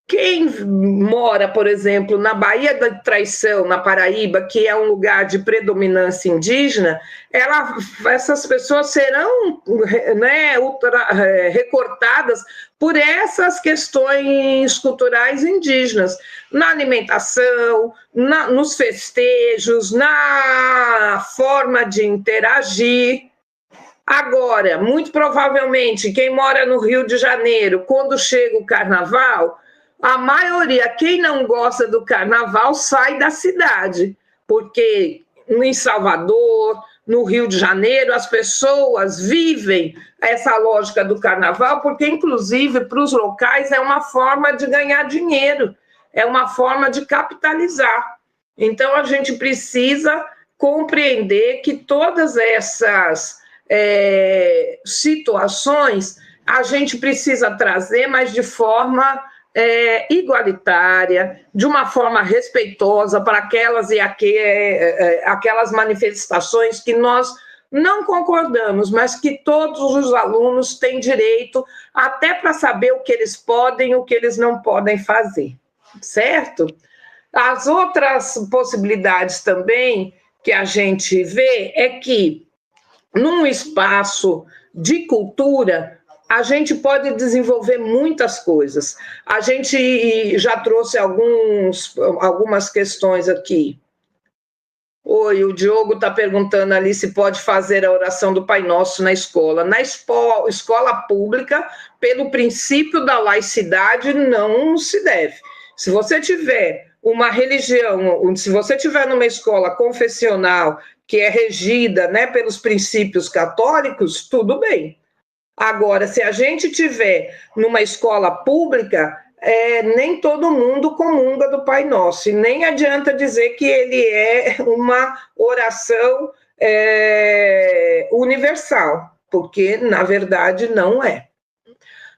Quem mora, por exemplo, na Baía da Traição, na Paraíba, que é um lugar de predominância indígena, essas pessoas serão, né, recortadas por essas questões culturais indígenas, na alimentação, nos festejos, na forma de interagir. Agora, muito provavelmente, quem mora no Rio de Janeiro, quando chega o carnaval, a maioria, quem não gosta do carnaval, sai da cidade, porque em Salvador, no Rio de Janeiro, as pessoas vivem essa lógica do carnaval, porque, inclusive, para os locais é uma forma de ganhar dinheiro, é uma forma de capitalizar. Então, a gente precisa compreender que todas essas situações a gente precisa trazer, mas de forma igualitária, de uma forma respeitosa para aquelas e aquelas manifestações que nós não concordamos, mas que todos os alunos têm direito até para saber o que eles podem e o que eles não podem fazer, certo? As outras possibilidades também que a gente vê é que num espaço de cultura, a gente pode desenvolver muitas coisas. A gente já trouxe algumas questões aqui. Oi, o Diogo está perguntando ali se pode fazer a oração do Pai Nosso na escola. Na escola pública, pelo princípio da laicidade, não se deve. Se você tiver uma religião, se você tiver numa escola confessional que é regida, né, pelos princípios católicos, tudo bem. Agora, se a gente tiver numa escola pública, nem todo mundo comunga do Pai Nosso, e nem adianta dizer que ele é uma oração universal, porque, na verdade, não é.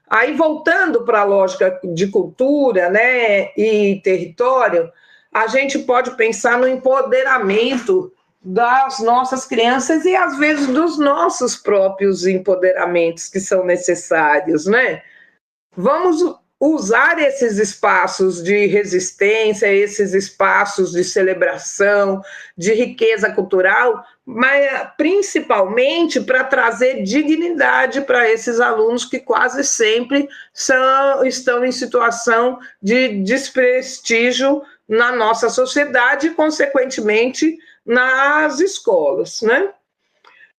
Aí, voltando para a lógica de cultura, né, e território, a gente pode pensar no empoderamento das nossas crianças e, às vezes, dos nossos próprios empoderamentos que são necessários, né? Vamos usar esses espaços de resistência, esses espaços de celebração, de riqueza cultural, mas principalmente para trazer dignidade para esses alunos que quase sempre estão em situação de desprestígio na nossa sociedade e, consequentemente, nas escolas, né?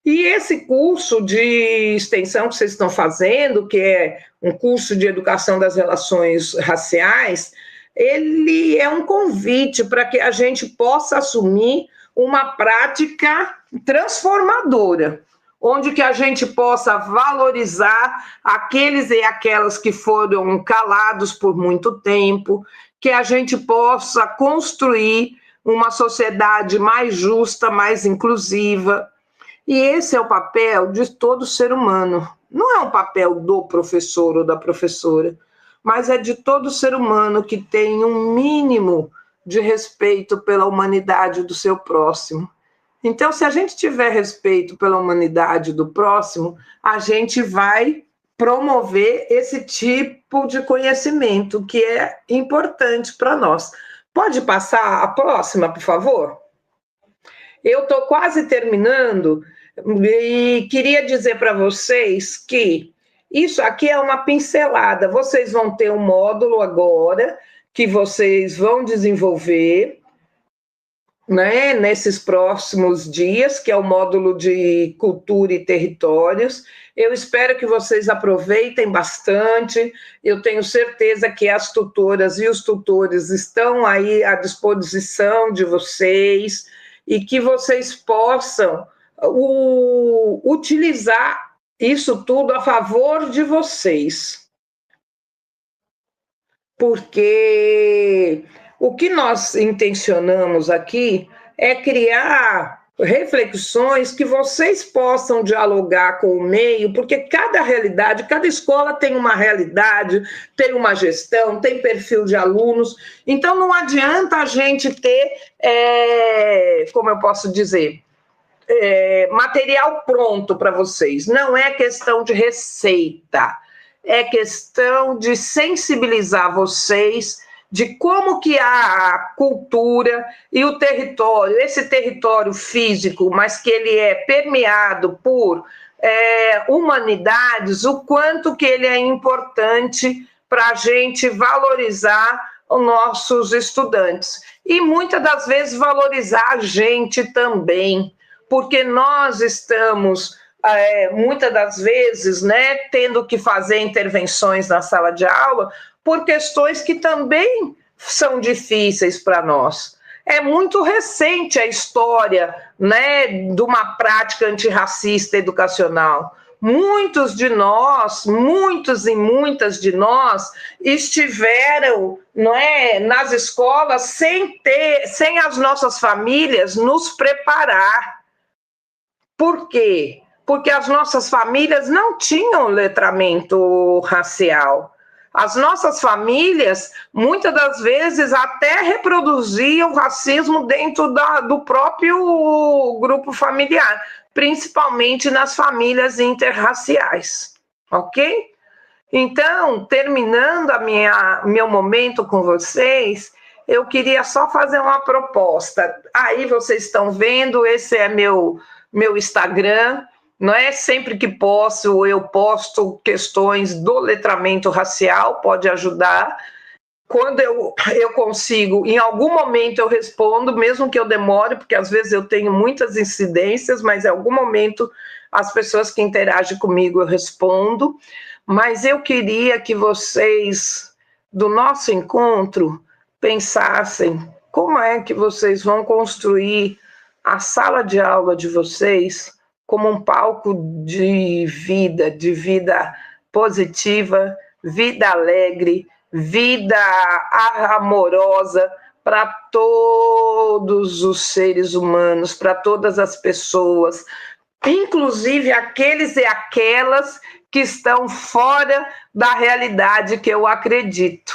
E esse curso de extensão que vocês estão fazendo, que é um curso de educação das relações raciais, ele é um convite para que a gente possa assumir uma prática transformadora, onde que a gente possa valorizar aqueles e aquelas que foram calados por muito tempo, que a gente possa construir uma sociedade mais justa, mais inclusiva. E esse é o papel de todo ser humano. Não é um papel do professor ou da professora, mas é de todo ser humano que tem um mínimo de respeito pela humanidade do seu próximo. Então, se a gente tiver respeito pela humanidade do próximo, a gente vai promover esse tipo de conhecimento que é importante para nós. Pode passar a próxima, por favor? Eu estou quase terminando e queria dizer para vocês que isso aqui é uma pincelada. Vocês vão ter um módulo agora que vocês vão desenvolver, né, nesses próximos dias, que é o módulo de cultura e territórios. Eu espero que vocês aproveitem bastante. Eu tenho certeza que as tutoras e os tutores estão aí à disposição de vocês e que vocês possam utilizar isso tudo a favor de vocês. Porque o que nós intencionamos aqui é criar reflexões que vocês possam dialogar com o meio, porque cada realidade, cada escola tem uma realidade, tem uma gestão, tem perfil de alunos, então não adianta a gente ter, como eu posso dizer, material pronto para vocês, não é questão de receita, é questão de sensibilizar vocês de como que a cultura e o território, esse território físico, mas que ele é permeado por humanidades, o quanto que ele é importante para a gente valorizar os nossos estudantes. E muitas das vezes valorizar a gente também, porque nós estamos... muitas das vezes, né, tendo que fazer intervenções na sala de aula por questões que também são difíceis para nós. É muito recente a história, né, de uma prática antirracista educacional. Muitos de nós, muitos e muitas de nós estiveram, não é, nas escolas sem as nossas famílias nos preparar. Por quê? Porque as nossas famílias não tinham letramento racial. As nossas famílias, muitas das vezes, até reproduziam racismo dentro do próprio grupo familiar, principalmente nas famílias interraciais, ok? Então, terminando meu momento com vocês, eu queria só fazer uma proposta. Aí vocês estão vendo, esse é meu Instagram. Não é sempre que posso, eu posto questões do letramento racial, pode ajudar. Quando eu consigo, em algum momento eu respondo, mesmo que eu demore, porque às vezes eu tenho muitas incidências, mas em algum momento as pessoas que interagem comigo eu respondo. Mas eu queria que vocês, do nosso encontro, pensassem como é que vocês vão construir a sala de aula de vocês como um palco de vida positiva, vida alegre, vida amorosa para todos os seres humanos, para todas as pessoas, inclusive aqueles e aquelas que estão fora da realidade que eu acredito,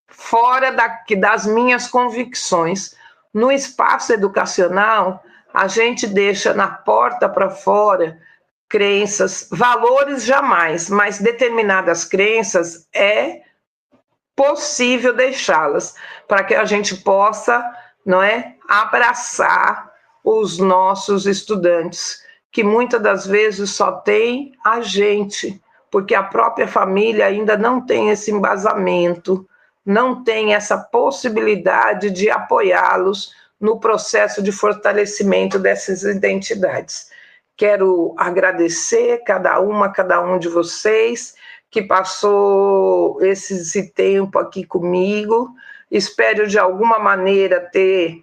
fora das minhas convicções. No espaço educacional, a gente deixa na porta para fora crenças, valores jamais, mas determinadas crenças é possível deixá-las para que a gente possa, não é, abraçar os nossos estudantes, que muitas das vezes só tem a gente, porque a própria família ainda não tem esse embasamento, não tem essa possibilidade de apoiá-los no processo de fortalecimento dessas identidades. Quero agradecer cada um de vocês que passou esse tempo aqui comigo. Espero, de alguma maneira, ter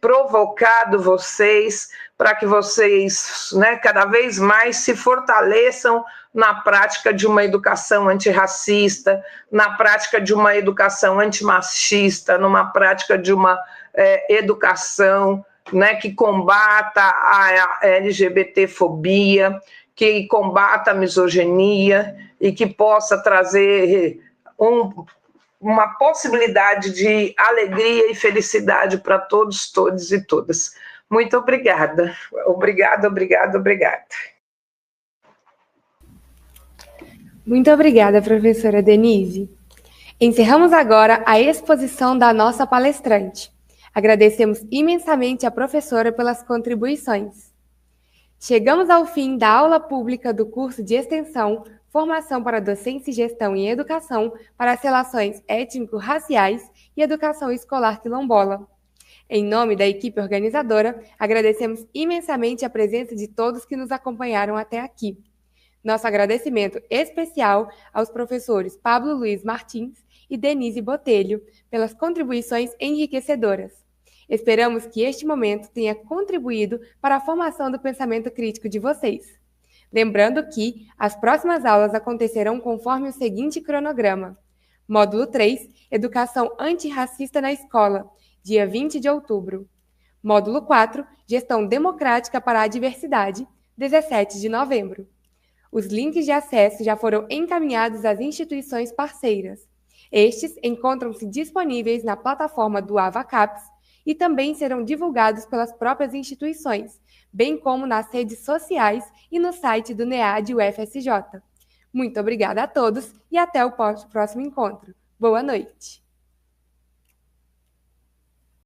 provocado vocês para que vocês, né, cada vez mais se fortaleçam na prática de uma educação antirracista, na prática de uma educação antimachista, numa prática de uma educação, né, que combata a LGBTfobia, que combata a misoginia e que possa trazer uma possibilidade de alegria e felicidade para todos, todos e todas. Muito obrigada. Obrigada.
Muito obrigada, professora Denise. Encerramos agora a exposição da nossa palestrante. Agradecemos imensamente à professora pelas contribuições. Chegamos ao fim da aula pública do curso de extensão Formação para Docência e Gestão em Educação para as Relações Étnico-Raciais e Educação Escolar Quilombola. Em nome da equipe organizadora, agradecemos imensamente a presença de todos que nos acompanharam até aqui. Nosso agradecimento especial aos professores Pablo Luiz Martins e Denise Botelho pelas contribuições enriquecedoras. Esperamos que este momento tenha contribuído para a formação do pensamento crítico de vocês. Lembrando que as próximas aulas acontecerão conforme o seguinte cronograma. Módulo 3, Educação Antirracista na Escola, dia 20 de outubro. Módulo 4, Gestão Democrática para a Diversidade, 17 de novembro. Os links de acesso já foram encaminhados às instituições parceiras. Estes encontram-se disponíveis na plataforma do AvaCaps e também serão divulgados pelas próprias instituições, bem como nas redes sociais e no site do NEAD UFSJ. Muito obrigada a todos e até o próximo encontro. Boa noite!